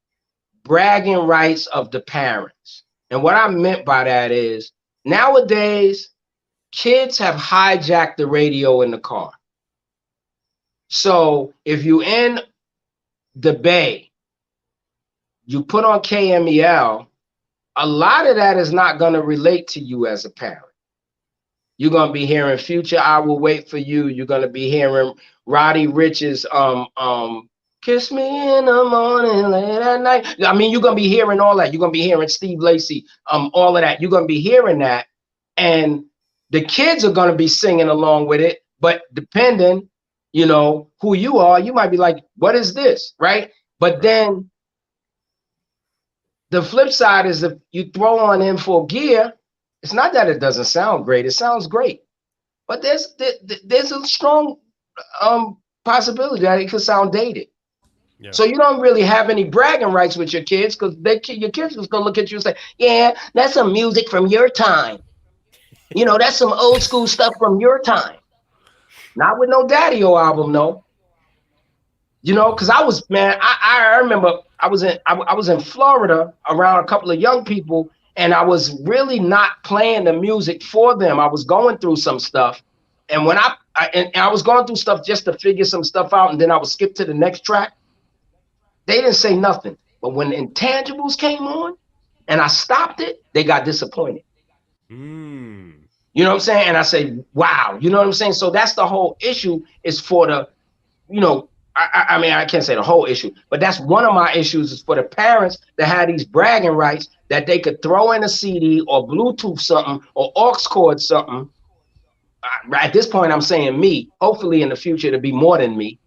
bragging rights of the parents. And what I meant by that is nowadays, kids have hijacked the radio in the car. So if you in the Bay, you put on KMEL, a lot of that is not going to relate to you as a parent. You're going to be hearing Future, I Will Wait For You. You're going to be hearing Roddy Ricch's Kiss Me in the Morning, Late at Night. I mean, you're going to be hearing all that. You're going to be hearing Steve Lacy, all of that. You're going to be hearing that. And the kids are going to be singing along with it. But depending, you know, who you are, you might be like, what is this? Right? But then the flip side is if you throw on in full gear, it's not that it doesn't sound great. It sounds great. But there's a strong possibility that it could sound dated. Yeah. So you don't really have any bragging rights with your kids because your kids is going to look at you and say, yeah, that's some music from your time. You know, that's some old school stuff from your time. Not with no Daddy-O album, no. You know, because I remember I was in Florida around a couple of young people, and I was really not playing the music for them. I was going through some stuff, and when I was going through stuff just to figure some stuff out, and then I would skip to the next track. They didn't say nothing, but when Intangibles came on, and I stopped it, they got disappointed. You know what I'm saying? And I say, wow, you know what I'm saying? So that's the whole issue is for the, you know, I mean, I can't say the whole issue, but that's one of my issues is for the parents that had these bragging rights that they could throw in a CD or Bluetooth something or aux cord something. At this point, I'm saying me, hopefully in the future, it'll be more than me.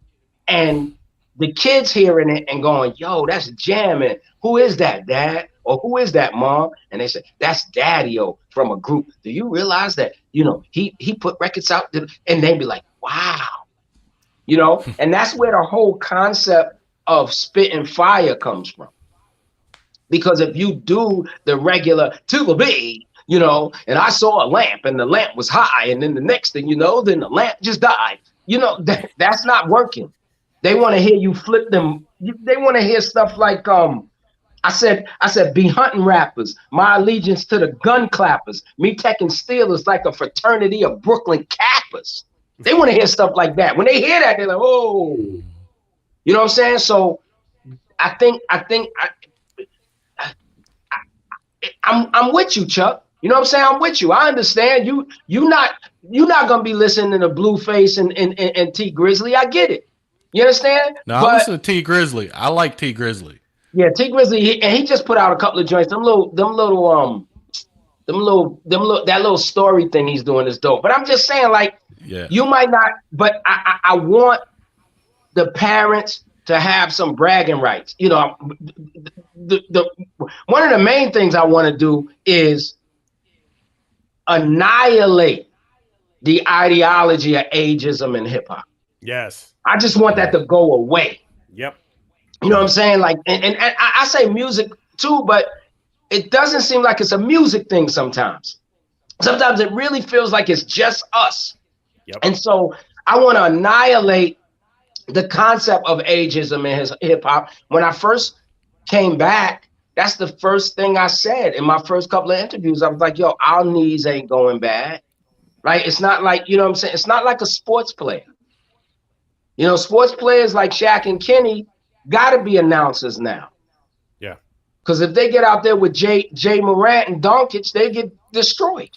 And the kids hearing it and going, yo, that's jamming. Who is that, Dad? Or who is that, Mom? And they say, that's Daddy-O from a group. Do you realize that, you know, he put records out? And they'd be like, wow. You know, and that's where the whole concept of spit and fire comes from. Because if you do the regular to the beat, you know, and I saw a lamp and the lamp was high, and then the next thing you know, then the lamp just died. You know, that's not working. They want to hear you flip them. They want to hear stuff like I said, be hunting rappers. My allegiance to the gun clappers. Me taking Steelers like a fraternity of Brooklyn Kappas. They want to hear stuff like that. When they hear that, they're like, oh, you know what I'm saying? So I think I'm with you, Chuck. You know what I'm saying? I'm with you. I understand you're not gonna be listening to Blueface and T Grizzly. I get it. You understand? No, I listen to T Grizzly. I like T Grizzly. Yeah, T Grizzly, he just put out a couple of joints. That little story thing he's doing is dope. But I'm just saying, like, yeah, you might not, but I want the parents to have some bragging rights. You know, the one of the main things I want to do is annihilate the ideology of ageism in hip hop. Yes. I just want that to go away. Yep. You know what I'm saying? Like, and I say music too, but it doesn't seem like it's a music thing sometimes. Sometimes it really feels like it's just us. Yep. And so I want to annihilate the concept of ageism in hip hop. When I first came back, that's the first thing I said in my first couple of interviews. I was like, yo, our knees ain't going bad. Right? It's not like, you know what I'm saying? It's not like a sports player. You know, sports players like Shaq and Kenny got to be announcers now. Yeah. Because if they get out there with Jay Morant and Doncic, they get destroyed.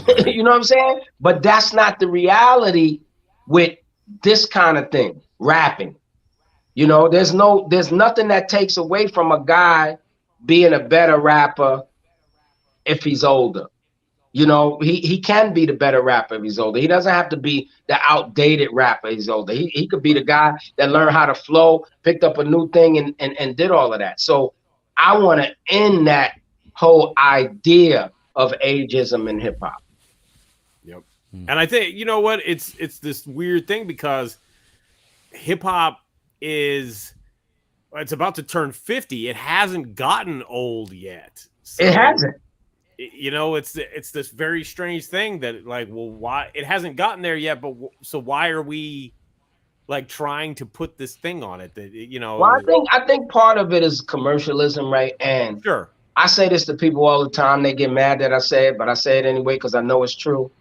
Right. You know what I'm saying? But that's not the reality with this kind of thing, rapping. You know, there's nothing that takes away from a guy being a better rapper if he's older. You know, he can be the better rapper if he's older. He doesn't have to be the outdated rapper if he's older. He could be the guy that learned how to flow, picked up a new thing and did all of that. So I want to end that whole idea of ageism in hip hop. Yep. And I think, you know what, it's this weird thing because hip hop it's about to turn 50. It hasn't gotten old yet. So, it hasn't. you know, it's this very strange thing that like, well, why it hasn't gotten there yet, but so why are we like trying to put this thing on it that, you know? Well, I think part of it is commercialism, right? And Sure. I say this to people all the time. They get mad that I say it, but I say it anyway because I know it's true.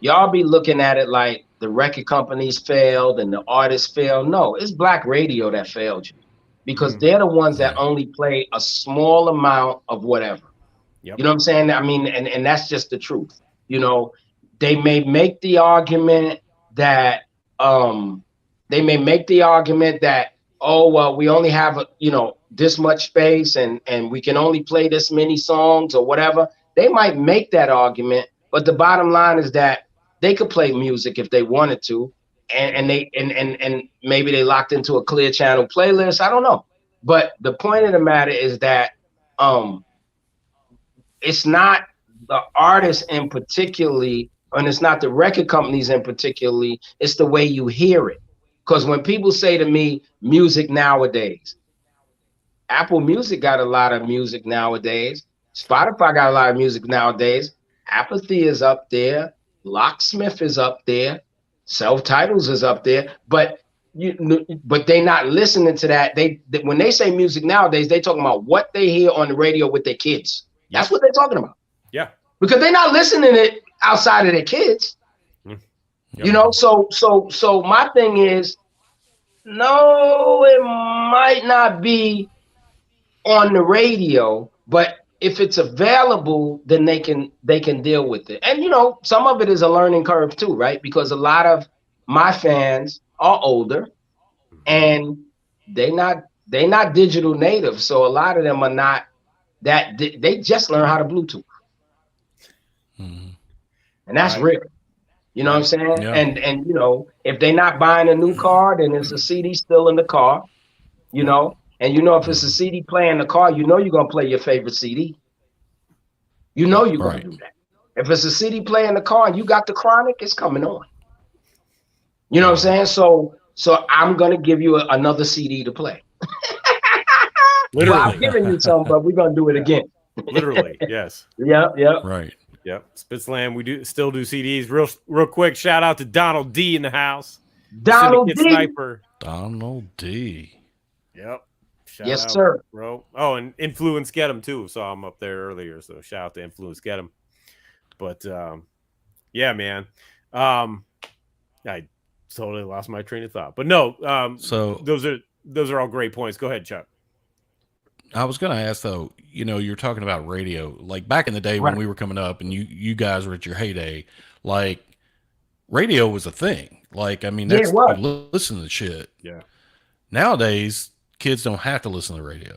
Y'all be looking at it like the record companies failed and the artists failed. No, it's black radio that failed you because they're the ones that only play a small amount of whatever. Yep. You know what I'm saying? I mean, and that's just the truth. You know, they may make the argument that oh well, we only have this much space and we can only play this many songs or whatever. They might make that argument, but the bottom line is that they could play music if they wanted to, and maybe they locked into a Clear Channel playlist. I don't know, but the point of the matter is that it's not the artists in particularly, and it's not the record companies in particularly. It's the way you hear it. Because when people say to me, music nowadays, Apple Music got a lot of music nowadays. Spotify got a lot of music nowadays. Apathy is up there. Locksmith is up there. Self-Titles is up there. But they not listening to that. When they say music nowadays, they talking about what they hear on the radio with their kids. Yep. That's what they're talking about. Yeah. Because they're not listening to it outside of their kids. Yep. You know, so my thing is, no, it might not be on the radio, but if it's available, then they can deal with it. And you know, some of it is a learning curve too, right? Because a lot of my fans are older and they not digital natives, so a lot of them are not that. They just learn how to Bluetooth, and that's real. You know what I'm saying? Yeah. And you know, if they're not buying a new car, then it's a CD still in the car, you know? And you know, if it's a CD player in the car, you know you're gonna play your favorite CD. You know you're gonna do that. If it's a CD player in the car and you got the Chronic, it's coming on. You know what I'm saying? So I'm gonna give you another CD to play. Literally. Well, I'm giving you some, but we're gonna do it again. Literally, yes. Yep. Right. Yep. SpitSLAM, we still do CDs. Real quick, shout out to Donald D in the house. Donald D. Sniper. Donald D. Yep. Shout yes, out, sir. Bro. Oh, and Influence Get 'em too. Saw him up there earlier. So shout out to Influence Get 'em. But yeah, man. I totally lost my train of thought. But no, so those are all great points. Go ahead, Chuck. I was going to ask though, you know, you're talking about radio, like back in the day when we were coming up and you guys were at your heyday, like radio was a thing. Like, I mean, that's listen to the shit. Yeah. Nowadays, kids don't have to listen to the radio.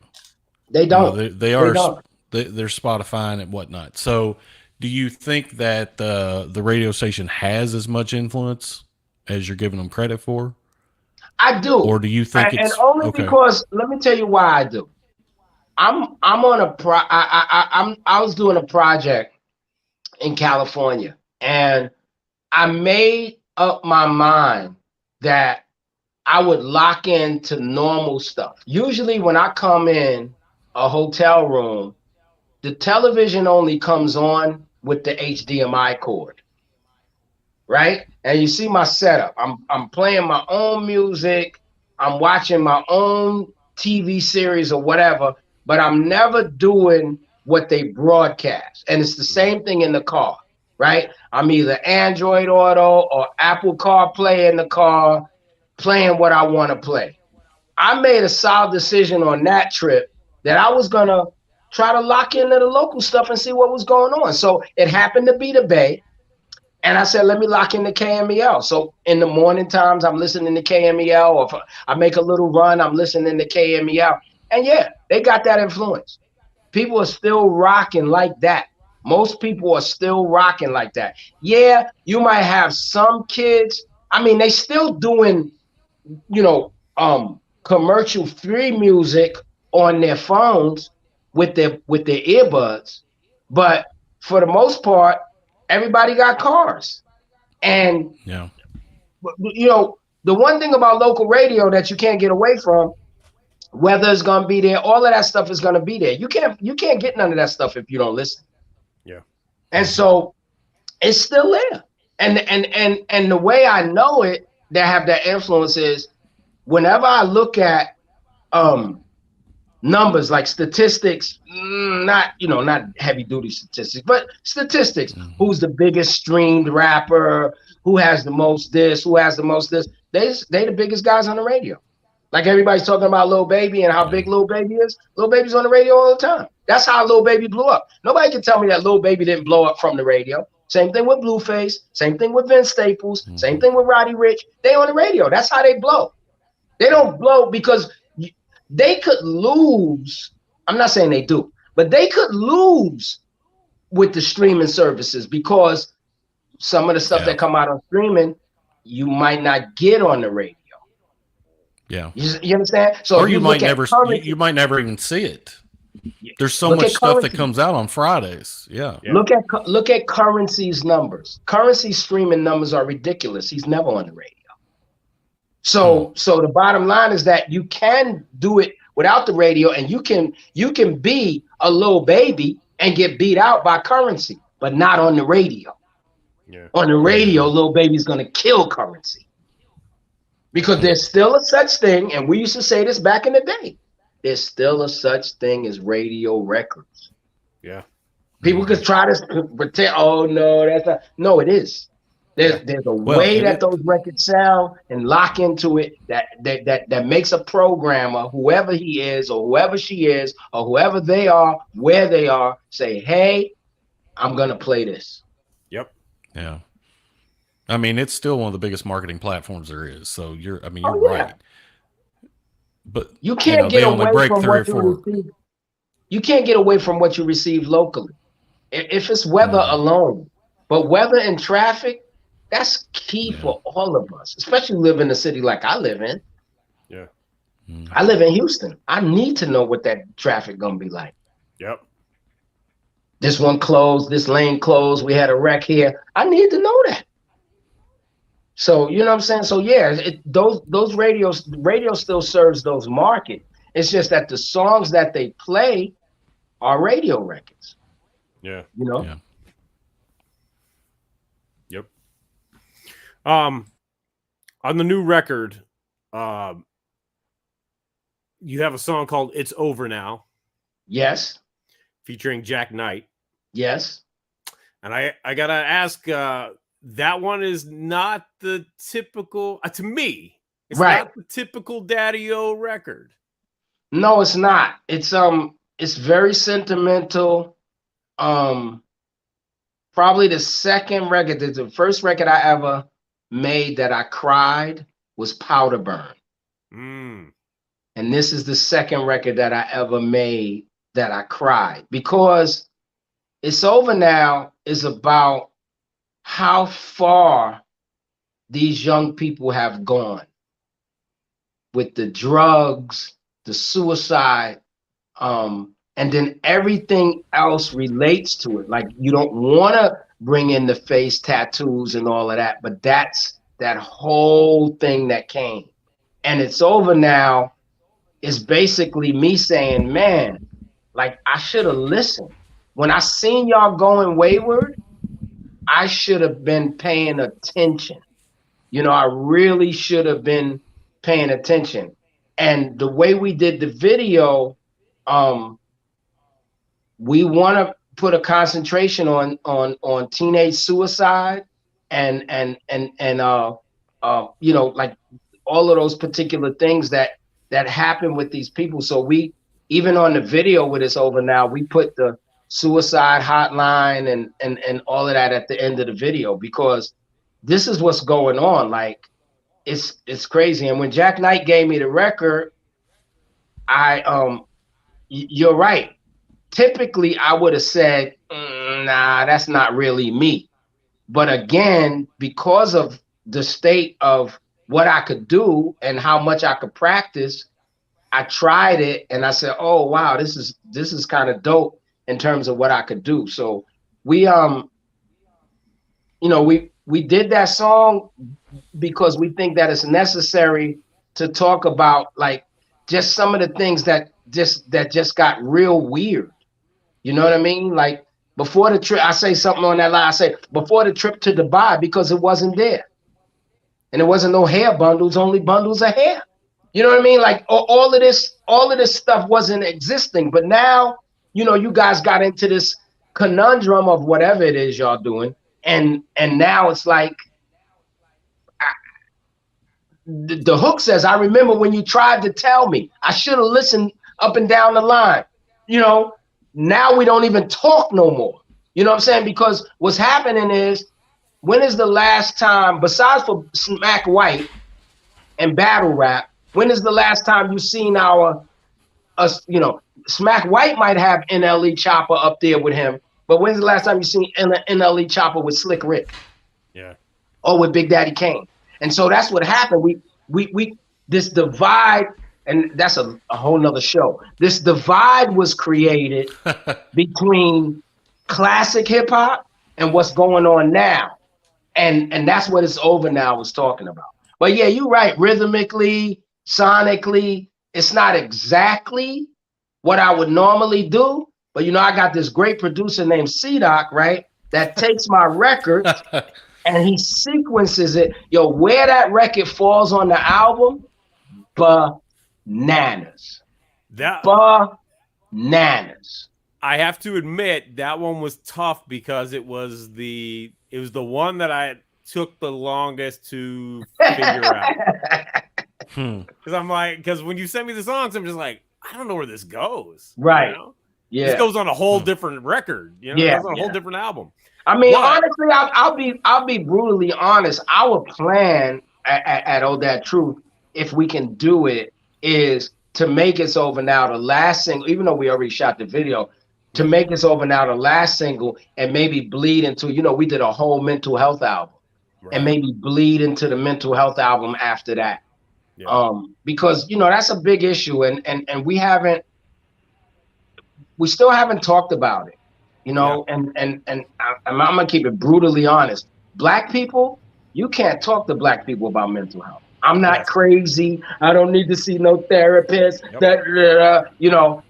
They don't. You know, they're Spotify and whatnot. So do you think that the radio station has as much influence as you're giving them credit for? I do. Or do you think it's and only because, let me tell you why I do. I'm on I was doing a project in California, and I made up my mind that I would lock into normal stuff. Usually when I come in a hotel room, the television only comes on with the HDMI cord, right? And you see my setup. I'm playing my own music. I'm watching my own TV series or whatever, but I'm never doing what they broadcast. And it's the same thing in the car, right? I'm either Android Auto or Apple CarPlay in the car, playing what I want to play. I made a solid decision on that trip that I was going to try to lock into the local stuff and see what was going on. So it happened to be the Bay. And I said, let me lock into KMEL. So in the morning times, I'm listening to KMEL, or if I make a little run, I'm listening to KMEL. And yeah, they got that influence. People are still rocking like that. Most people are still rocking like that. Yeah, you might have some kids. I mean, they still doing, you know, commercial-free music on their phones with their earbuds. But for the most part, everybody got cars. And, you know, the one thing about local radio that you can't get away from, weather is going to be there. All of that stuff is going to be there. You can't get none of that stuff if you don't listen. Yeah. And so it's still there. And the way I know it, that have that influence is whenever I look at numbers like statistics, not not heavy duty statistics, but statistics. Who's the biggest streamed rapper? Who has the most this? Who has the most this? They the biggest guys on the radio. Like everybody's talking about Lil Baby and how big Lil Baby is. Lil Baby's on the radio all the time. That's how Lil Baby blew up. Nobody can tell me that Lil Baby didn't blow up from the radio. Same thing with Blueface. Same thing with Vince Staples. Same thing with Roddy Ricch. They on the radio. That's how they blow. They don't blow because they could lose. I'm not saying they do, but they could lose with the streaming services because some of the stuff that come out on streaming, you might not get on the radio. Yeah. You understand? So or you might never even see it. There's so much stuff that comes out on Fridays. Yeah. Look at Currency's numbers. Currency's streaming numbers are ridiculous. He's never on the radio. So the bottom line is that you can do it without the radio, and you can be a Lil Baby and get beat out by Currency, but not on the radio. Yeah. On the radio, Lil Baby's gonna kill Currency. Because there's still a such thing, and we used to say this back in the day, there's still a such thing as radio records. Yeah. People could try to pretend, oh no, that's not. No, it is. There's a way that those records sound and lock into it that makes a programmer, whoever he is or whoever she is or whoever they are, where they are, say, hey, I'm gonna play this. Yep. Yeah. I mean, it's still one of the biggest marketing platforms there is. So you're right. But you can't get away from what you receive. You can't get away from what you receive locally. If it's weather alone, but weather and traffic, that's key for all of us, especially live in a city like I live in. Yeah. I live in Houston. I need to know what that traffic gonna be like. Yep. This one closed, this lane closed, we had a wreck here. I need to know that. So, you know what I'm saying? So yeah, those radio still serves those market. It's just that the songs that they play are radio records. Yeah. You know? Yeah. Yep. On the new record, you have a song called It's Over Now. Yes. Featuring Jack Knight. Yes. And I gotta ask, that one is not the typical, to me, it's not the typical Daddy-O record. No, it's not. It's very sentimental. Probably the second record, the first record I ever made that I cried was Powder Burn. And this is the second record that I ever made that I cried, because It's Over Now is about how far these young people have gone with the drugs, the suicide, and then everything else relates to it. Like, you don't want to bring in the face tattoos and all of that, but that's that whole thing that came. And It's Over Now is basically me saying, man, like, I should have listened. When I seen y'all going wayward, I should have been paying attention. You know, I really should have been paying attention. And the way we did the video, we want to put a concentration on teenage suicide and you know, like all of those particular things that happen with these people. So we, even on the video with It's Over Now, we put the suicide hotline and all of that at the end of the video, because this is what's going on. Like, it's crazy. And when Jack Knight gave me the record, you're right. Typically I would have said, nah, that's not really me. But again, because of the state of what I could do and how much I could practice, I tried it and I said, oh wow, this is kind of dope in terms of what I could do. So we you know, we did that song because we think that it's necessary to talk about, like, just some of the things that just got real weird. You know what I mean? Like before the trip, I say something on that line. I say before the trip to Dubai because it wasn't there, and there wasn't no hair bundles, only bundles of hair. You know what I mean? Like all of this stuff wasn't existing. But now, you guys got into this conundrum of whatever it is y'all doing, and now it's like the hook says, I remember when you tried to tell me. I should have listened up and down the line. Now we don't even talk no more. You know what I'm saying? Because what's happening is, when is the last time, besides for Smack White and battle rap, when is the last time you seen us, Smack White might have NLE Chopper up there with him, but when's the last time you seen NLE Chopper with Slick Rick? Yeah. Or with Big Daddy Kane? And so that's what happened. We this divide, and that's a whole nother show. This divide was created between classic hip hop and what's going on now. And that's what It's Over Now was talking about. But yeah, you're right. Rhythmically, sonically, it's not exactly what I would normally do. But I got this great producer named C-Doc, right? That takes my record and he sequences it. Yo, where that record falls on the album, bananas. Bananas. I have to admit that one was tough because it was the one that I took the longest to figure out. Because when you send me the songs, I'm just like, I don't know where this goes. Right. Yeah. This goes on a whole different record. Yeah. It goes on a whole different album. I mean, honestly, I'll be brutally honest. Our plan at ODAD Truth, if we can do it, is to make It's Over Now the last single, even though we already shot the video, to make It's Over Now the last single and maybe bleed into, we did a whole mental health album, and maybe bleed into the mental health album after that. Yeah. Because, that's a big issue, and we still haven't talked about it. And I'm gonna keep it brutally honest. Black people, you can't talk to Black people about mental health. I'm not crazy. I don't need to see no therapist.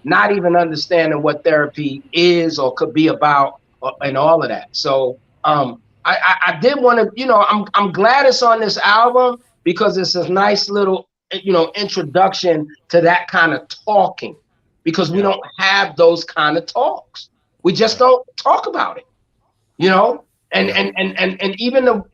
Not even understanding what therapy is or could be about, and all of that. So I did want to, I'm glad it's on this album because it's a nice little, introduction to that kind of talking, because we don't have those kind of talks. We just don't talk about it, and even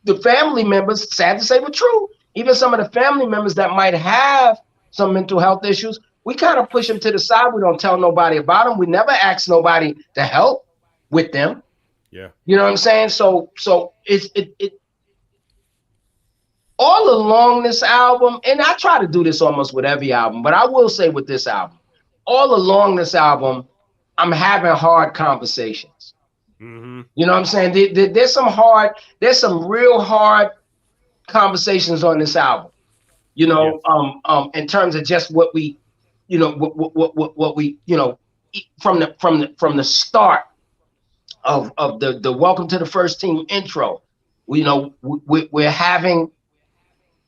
the family members, sad to say but true, even some of the family members that might have some mental health issues, we kind of push them to the side. We don't tell nobody about them. We never ask nobody to help with them. Yeah. You know what I'm saying? So it all along this album, and I try to do this almost with every album, but I will say with this album, all along this album, I'm having hard conversations. Mm-hmm. You know what I'm saying? There's some real hard conversations on this album. In terms of just what we, what we, from the start of the Welcome to the First Team intro,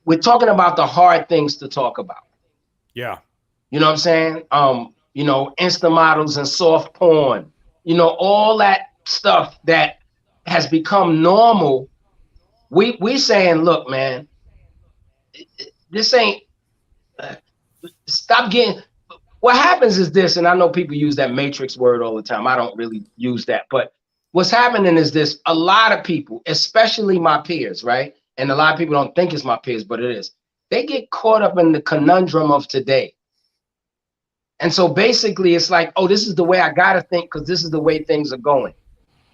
we're talking about the hard things to talk about. Yeah. You know what I'm saying? Insta models and soft porn, all that stuff that has become normal. We saying, look, man, this ain't, stop getting, what happens is this, and I know people use that matrix word all the time. I don't really use that, but what's happening is this: a lot of people, especially my peers, right? And a lot of people don't think it's my peers, but it is. They get caught up in the conundrum of today. And so basically it's like, oh, this is the way I got to think because this is the way things are going.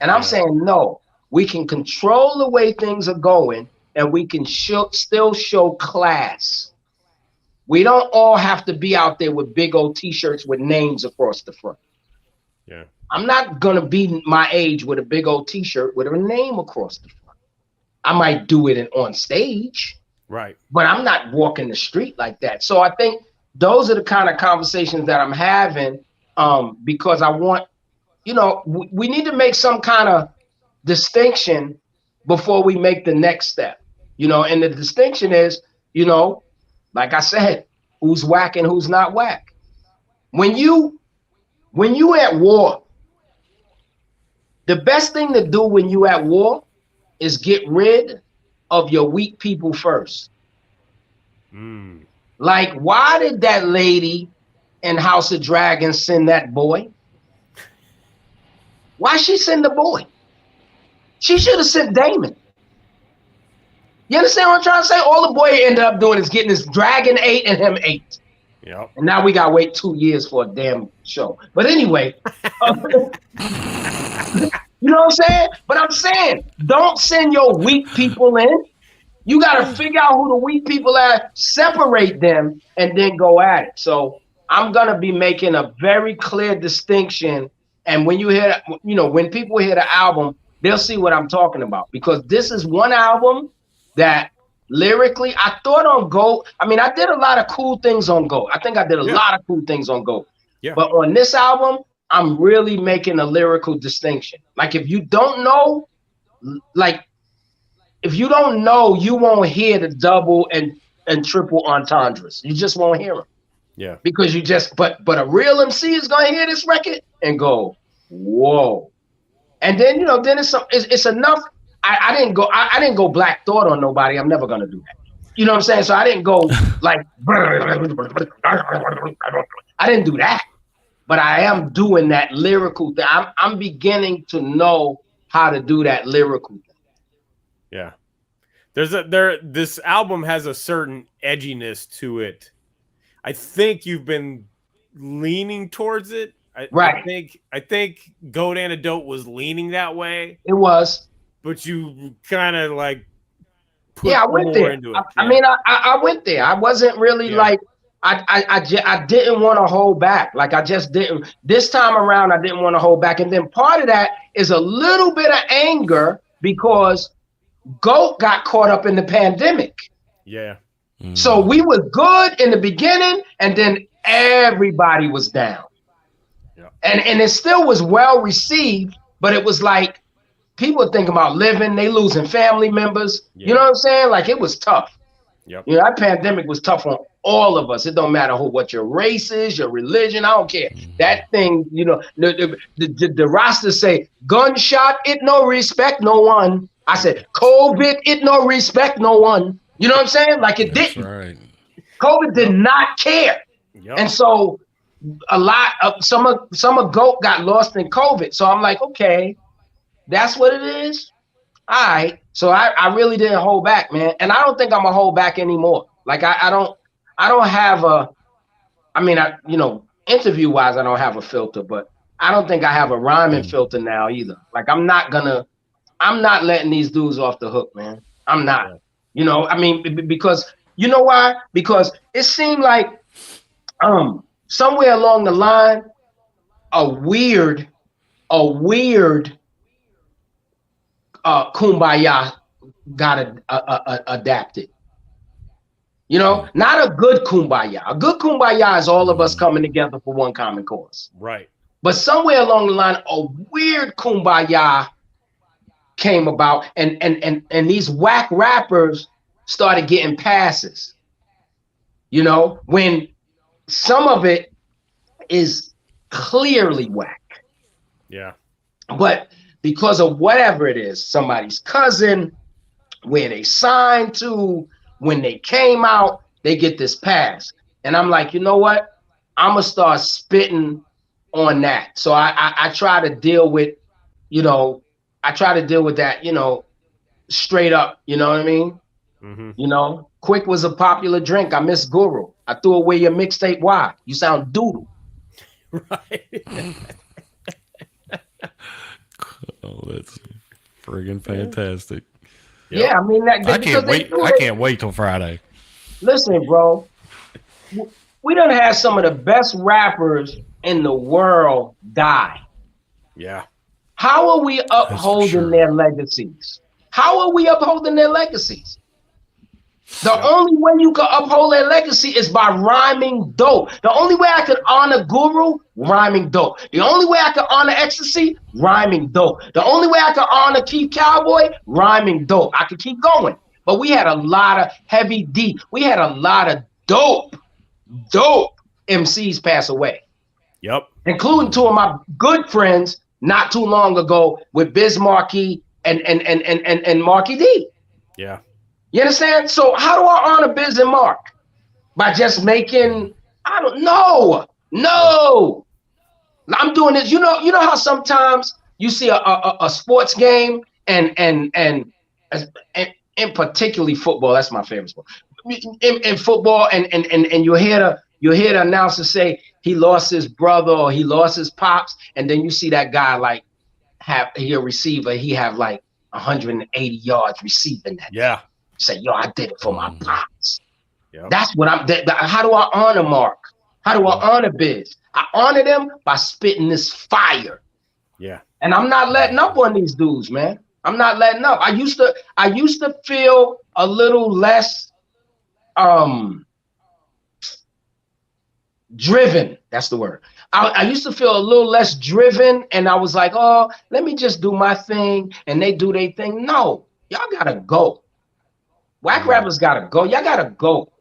And I'm saying, no, we can control the way things are going and we can still show class. We don't all have to be out there with big old T-shirts with names across the front. Yeah. I'm not going to be my age with a big old T-shirt with a name across the front. I might do it on stage. Right. But I'm not walking the street like that. So I think those are the kind of conversations that I'm having, because I want, we need to make some kind of distinction before we make the next step, and the distinction is, like I said, who's whack and who's not whack. When you at war The best thing to do when you at war is get rid of your weak people first. Like, why did that lady in House of Dragons send that boy? Why she send the boy? She should have sent Damon. You understand what I'm trying to say? All the boy ended up doing is getting his dragon 8 and him 8. Yep. And now we got to wait 2 years for a damn show. But anyway, you know what I'm saying? But I'm saying, don't send your weak people in. You got to figure out who the weak people are, separate them, and then go at it. So I'm going to be making a very clear distinction. And when you hear, when people hear the album, they'll see what I'm talking about. Because this is one album that lyrically, I thought on GOAT. I mean, I did a lot of cool things on GOAT. I think I did a lot of cool things on GOAT. Yeah. But on this album, I'm really making a lyrical distinction. Like, if you don't know, you won't hear the double and triple entendres. You just won't hear them. Yeah. Because but a real MC is gonna hear this record and go, whoa. And then then it's enough. I didn't go Black Thought on nobody. I'm never gonna do that. You know what I'm saying? So I didn't go like I didn't do that. But I am doing that lyrical thing. I'm beginning to know how to do that lyrical thing. Yeah. This album has a certain edginess to it. I think you've been leaning towards it. Right. I think Goat Antidote was leaning that way. It was. But you kind of like put I went there. Into it. I went there. I wasn't really like I didn't want to hold back. Like, I just didn't. This time around, I didn't want to hold back. And then part of that is a little bit of anger because GOAT got caught up in the pandemic. Yeah. So we were good in the beginning, and then everybody was down. Yeah. And it still was well received, but it was like people were thinking about living, they losing family members. Yeah. You know what I'm saying? Like, it was tough. Yep. That pandemic was tough on all of us. It don't matter what your race is, your religion. I don't care. That thing, the roster say gunshot, it no respect no one. I said COVID, it no respect no one. You know what I'm saying? Like, it didn't. Right. COVID did not care. Yep. And so a lot of some of GOAT got lost in COVID. So I'm like, okay, that's what it is. All right. So I really didn't hold back, man. And I don't think I'm gonna hold back anymore. Like, I don't have interview wise, I don't have a filter, but I don't think I have a rhyming filter now either. Like, I'm not letting these dudes off the hook, man. I'm not. Because you know why? Because it seemed like somewhere along the line, a weird kumbaya got adapted. Not a good kumbaya. A good kumbaya is all of us coming together for one common cause. Right. But somewhere along the line, a weird kumbaya came about, and these whack rappers started getting passes. When some of it is clearly whack. Yeah. But because of whatever it is, somebody's cousin, where they signed to, when they came out, they get this pass. And I'm like, you know what? I'm gonna start spitting on that. So I try to deal with, that, straight up, you know what I mean? Mm-hmm. Quick was a popular drink. I miss Guru. I threw away your mixtape. Why? You sound doodle. Right. Oh, that's friggin' fantastic. Yep. Yeah, I mean, I can't wait. I can't wait till Friday. Listen, bro, we done had some of the best rappers in the world die. Yeah. How are we upholding their legacies? How are we upholding their legacies? The only way you can uphold their legacy is by rhyming dope. The only way I could honor Guru, rhyming dope. The only way I could honor Ecstasy, rhyming dope. The only way I could honor Keith Cowboy, rhyming dope. I could keep going. But we had a lot of Heavy D. We had a lot of dope MCs pass away. Yep. Including two of my good friends, not too long ago with Biz Markie and Marky D. Yeah. You understand? So how do I honor Biz and Mark? By just making, I don't know. No. I'm doing this. You know how sometimes you see a sports game and particularly football. That's my favorite sport. In football, and you hear the announcer say he lost his brother or he lost his pops, and then you see that guy like he a receiver. He have like 180 yards receiving that. Yeah. Day. Say, yo, I did it for my pops. Yep. That's what how do I honor Mark? How do I honor Biz? I honor them by spitting this fire. Yeah. And I'm not letting up on these dudes, man. I'm not letting up. I used to feel a little less driven. That's the word. I used to feel a little less driven, and I was like, oh, let me just do my thing, and they do their thing. No, y'all gotta go. Whack rappers gotta go. Y'all gotta go.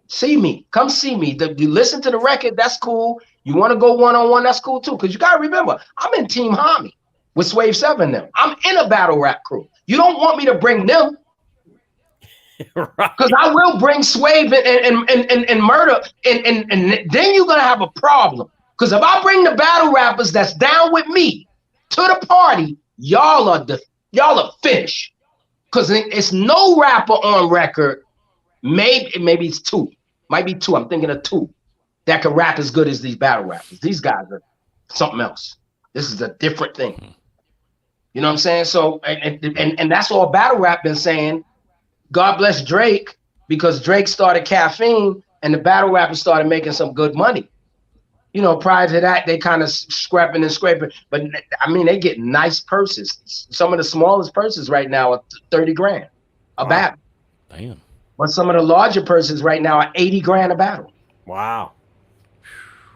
See me. Come see me. You listen to the record, that's cool. You want to go one-on-one, that's cool too. Because you got to remember, I'm in Team Homie with Swave 7 them. I'm in a battle rap crew. You don't want me to bring them. Because I will bring Swave and Murder, and then you're going to have a problem. Because if I bring the battle rappers that's down with me to the party, y'all are finished. Because it's no rapper on record, maybe it's two. Might be two. I'm thinking of two that can rap as good as these battle rappers. These guys are something else. This is a different thing. You know what I'm saying? So, and that's all battle rap been saying. God bless Drake, because Drake started Caffeine and the battle rappers started making some good money. You know, prior to that, they kind of scrapping and scraping. But I mean, they get nice purses. Some of the smallest purses right now are 30 grand a battle. Damn. But some of the larger purses right now are 80 grand a battle. Wow.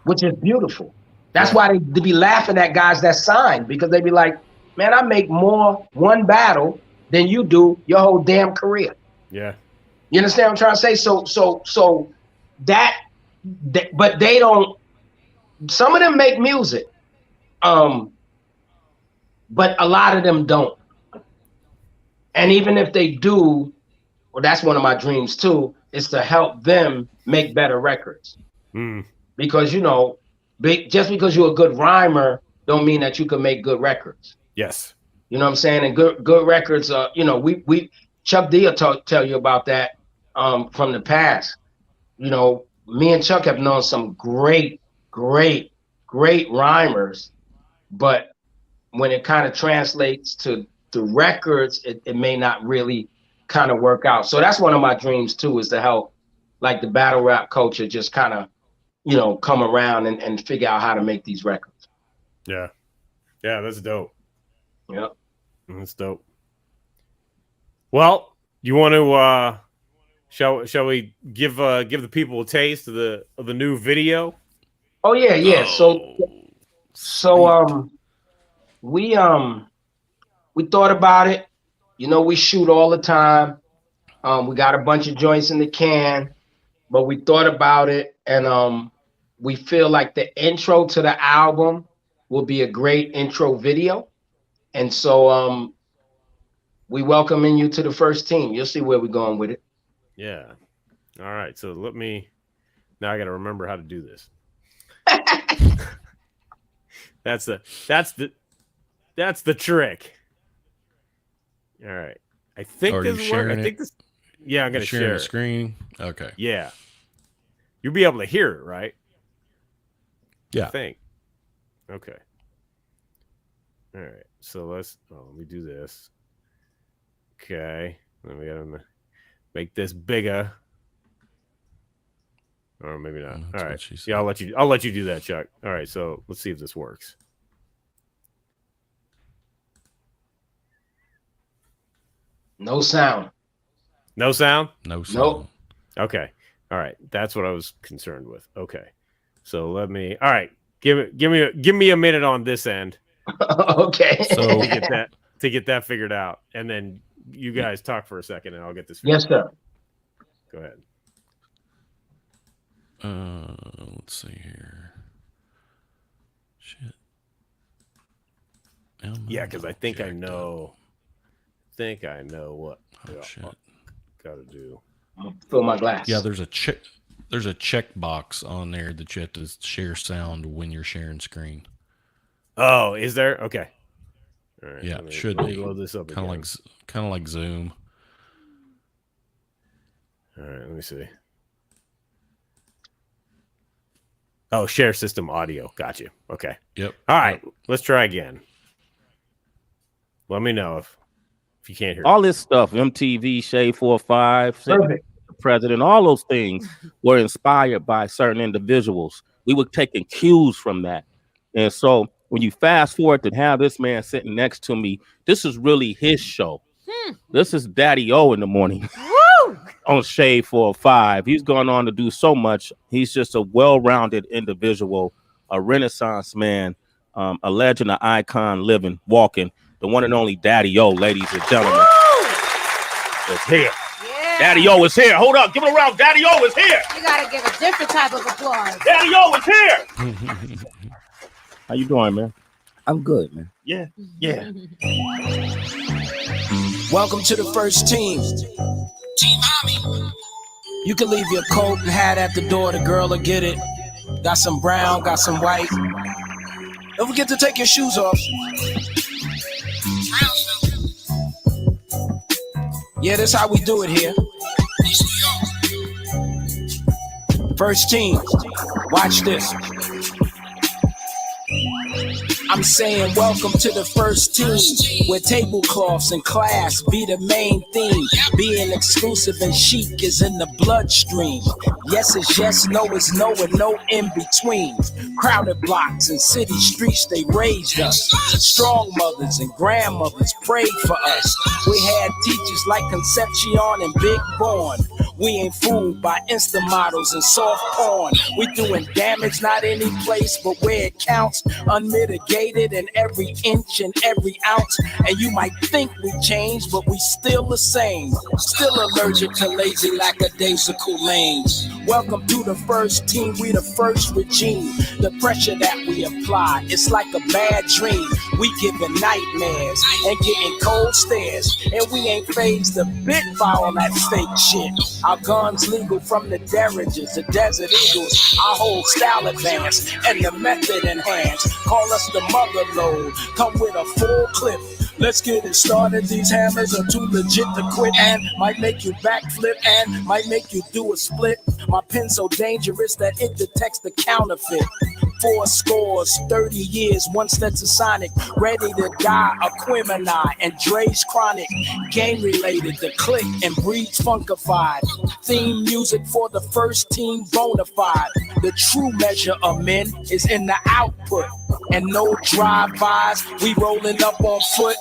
Which is beautiful. That's why they be laughing at guys that signed, because they be like, man, I make more one battle than you do your whole damn career. Yeah. You understand what I'm trying to say? So but they don't, some of them make music, but a lot of them don't. And even if they do, well, that's one of my dreams too, is to help them make better records. Because, you know, just because you're a good rhymer don't mean that you can make good records. Yes. You know what I'm saying? And good records, you know, we Chuck D will tell you about that from the past. You know, me and Chuck have known some great rhymers, but when it kind of translates to records, it may not really kind of work out. So that's one of my dreams too, is to help like the battle rap culture just kind of, you know, come around and figure out how to make these records. Yeah. Yeah, that's dope. Yeah. That's dope. Well, you want to shall we give the people a taste of the new video? Oh yeah. So we thought about it. You know, we shoot all the time. We got a bunch of joints in the can, but we thought about it, and we feel like the intro to the album will be a great intro video. And so we welcoming you to the first team. You'll see where we're going with it. Yeah. All right. So now I got to remember how to do this. That's the trick. All right. I think this works. I think this. Yeah, I'm gonna share the screen. Okay. Yeah. You'll be able to hear it, right? Yeah. I think. Okay. All right. So let me do this. Okay. Then we gotta make this bigger. Or maybe not. All right. Yeah, I'll let you do that, Chuck. All right. So let's see if this works. No sound. No sound? No sound. Nope. Okay. All right. That's what I was concerned with. Okay. So all right. Give me a minute on this end. Okay. So to get that figured out. And then you guys talk for a second and I'll get this Yes, sir. Go ahead. Let's see here. Shit. Yeah, because I think I Jacked up. know. Think I know what Oh, shit. gotta do. I'm gonna fill my glass. Yeah, there's a check. There's a check box on there that you have to share sound when you're sharing screen. Oh, is there? Okay. All right. Yeah, let me, should let me be load this up again. kind of like Zoom. All right, let me see. Oh, share system audio. Got you. Okay. Yep. All right, let's try again. Let me know if you can't hear. All this stuff, MTV, Shade 45, Perfect. President, all those things were inspired by certain individuals. We were taking cues from that. And so when you fast forward to have this man sitting next to me, this is really his show. This is Daddy O in the morning on Shade 45. He's gone on to do so much. He's just a well-rounded individual, a Renaissance man, a legend, an icon, living, walking. The one and only Daddy O, ladies and gentlemen, is here. Yeah. Daddy O is here. Hold up. Give it a round. Daddy O is here. You gotta give a different type of applause. Daddy O is here. How you doing, man? I'm good, man. Yeah. Welcome to the first team. Team Mommy. You can leave your coat and hat at the door. The girl will get it. Got some brown, got some white. Don't forget to take your shoes off. Yeah, that's how we do it here. First team. Watch this. I'm saying welcome to the first team, where tablecloths and class be the main theme. Being exclusive and chic is in the bloodstream. Yes is yes, no is no, and no in between. Crowded blocks and city streets, they raised us. Strong mothers and grandmothers prayed for us. We had teachers like Concepcion and Big Born. We ain't fooled by Insta models and soft porn. We doing damage not any place but where it counts. Unmitigated in every inch and every ounce. And you might think we changed, but we still the same. Still allergic to lazy lackadaisical lanes. Welcome to the first team, we the first regime. The pressure that we apply, it's like a bad dream. We giving nightmares and getting cold stares. And we ain't phased a bit by all that fake shit. Our guns legal from the Derringers, the Desert Eagles. Our whole style advanced and the method enhanced. Call us the mother load, come with a full clip. Let's get it started. These hammers are too legit to quit and might make you backflip and might make you do a split. My pen's so dangerous that it detects the counterfeit. 4 scores, 30 years, one Stetsasonic, ready to die, a Quimini, and Dre's Chronic. Game related, the click and breeds funkified. Theme music for the first team, bona fide. The true measure of men is in the output. And no drive-bys, we rolling up on foot.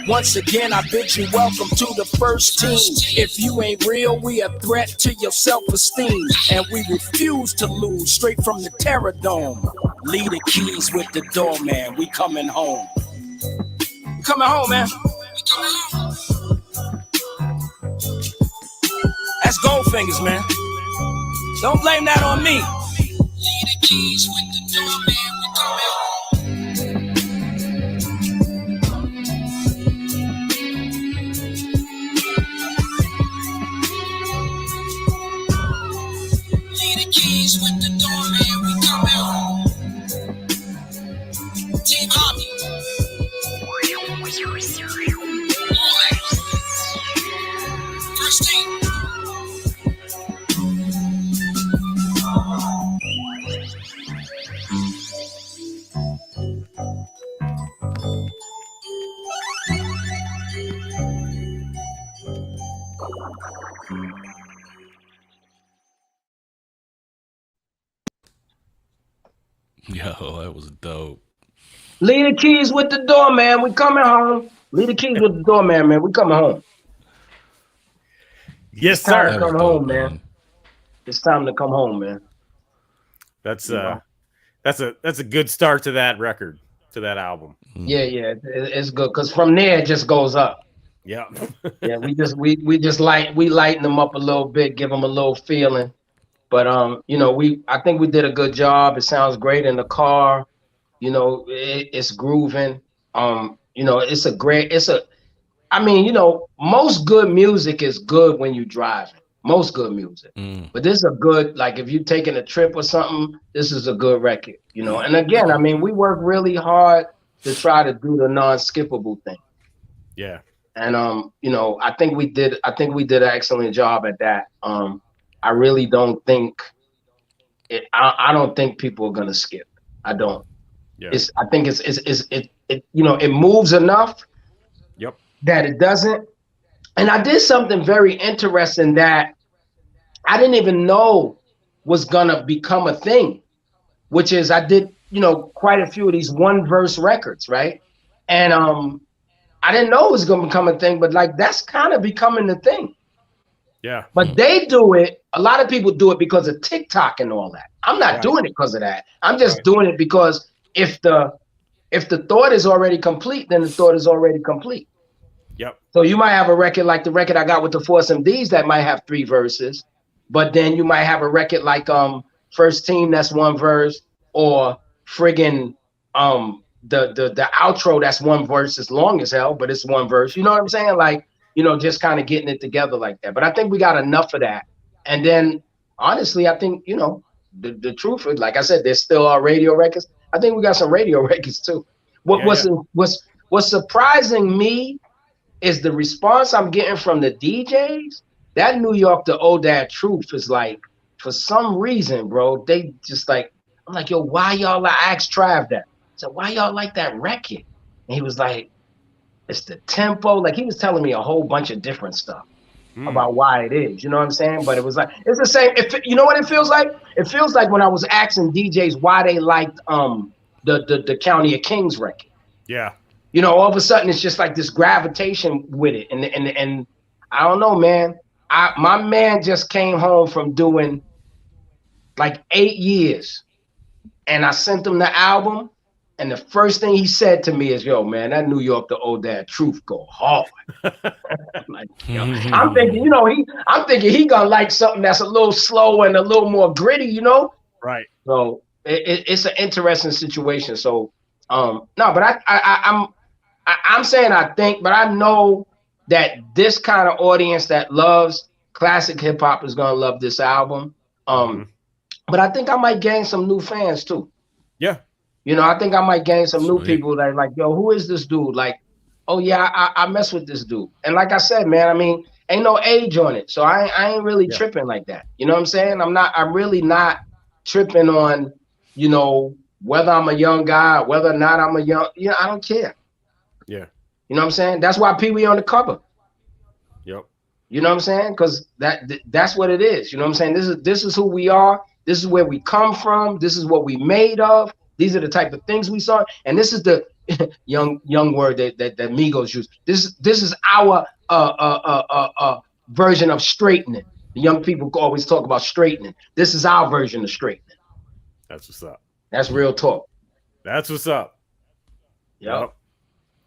Once again, I bid you welcome to the first team. If you ain't real, we a threat to your self-esteem. And we refuse to lose, straight from the Terror Dome. Leave the keys with the doorman, we coming home. We coming home, man. That's Goldfingers, man. Don't blame that on me. Leave the keys with the doorman, we coming home. Keys with the doorman, we coming home. Team Hobby. First team. Yo, that was dope. Leave the keys with the doorman, we coming home. Leave the keys with the doorman, man, we coming home. Yes, Time sir. to come home, man. It's time to come home, man. That's a good start to that record, to that album. Yeah, it's good because from there it just goes up. Yeah. Yeah, we just lighten them up a little bit, give them a little feeling. But I think we did a good job. It sounds great in the car. It's grooving. I mean, most good music is good when you're driving. Most good music. But this is a good, like if you're taking a trip or something, this is a good record, And again, I mean, we work really hard to try to do the non-skippable thing. Yeah. And I think we did an excellent job at that. I really don't think I don't think people are gonna skip. I don't. Yeah. I think it moves enough. Yep. That it doesn't. And I did something very interesting that I didn't even know was gonna become a thing, which is I did, quite a few of these one verse records, right? And I didn't know it was gonna become a thing, but like that's kind of becoming the thing. Yeah. But they do it, a lot of people do it because of TikTok and all that. I'm not doing it because of that. I'm just doing it because if the thought is already complete, then the thought is already complete. Yep. So you might have a record like the record I got with the Force MDs that might have 3 verses, but then you might have a record like First Team that's 1 verse, or friggin' the outro that's 1 verse, is long as hell, but it's 1 verse. You know what I'm saying? Like, just kind of getting it together like that. But I think we got enough of that. And then honestly, I think, the truth is, like I said, there's still our radio records. I think we got some radio records too. What's surprising me is the response I'm getting from the DJs. That New York, the ODAD Truth is like, for some reason, bro, they just like, I'm like, yo, why y'all I asked Trav that. So why y'all like that record? And he was like, it's the tempo. Like he was telling me a whole bunch of different stuff about why it is. You know what I'm saying? But it was like, it's the same. You know what it feels like? It feels like when I was asking DJs why they liked the County of Kings record. Yeah. All of a sudden it's just like this gravitation with it. And I don't know, man. My man just came home from doing like 8 years, and I sent him the album. And the first thing he said to me is, yo, man, that New York, the ODAD Truth go hard. Like, I'm thinking, I'm thinking he gonna like something that's a little slower and a little more gritty, Right. So it's an interesting situation. So no, but I'm saying I think, but I know that this kind of audience that loves classic hip hop is gonna love this album. But I think I might gain some new fans too. Yeah. I think I might gain some new people that are like, yo, who is this dude? Like, oh yeah, I mess with this dude. And like I said, man, I mean, ain't no age on it. So I ain't really tripping like that. You know what I'm saying? I'm really not tripping on, whether I'm a young guy, whether or not I'm a young, I don't care. Yeah. You know what I'm saying? That's why Pee Wee on the cover. Yep. You know what I'm saying? Because that's what it is. You know what I'm saying? This is who we are. This is where we come from. This is what we made of. These are the type of things we saw, and this is the young word that Migos use. This is our version of straightening. The young people always talk about straightening. This is our version of straightening. That's what's up. That's real talk. That's what's up. Yep.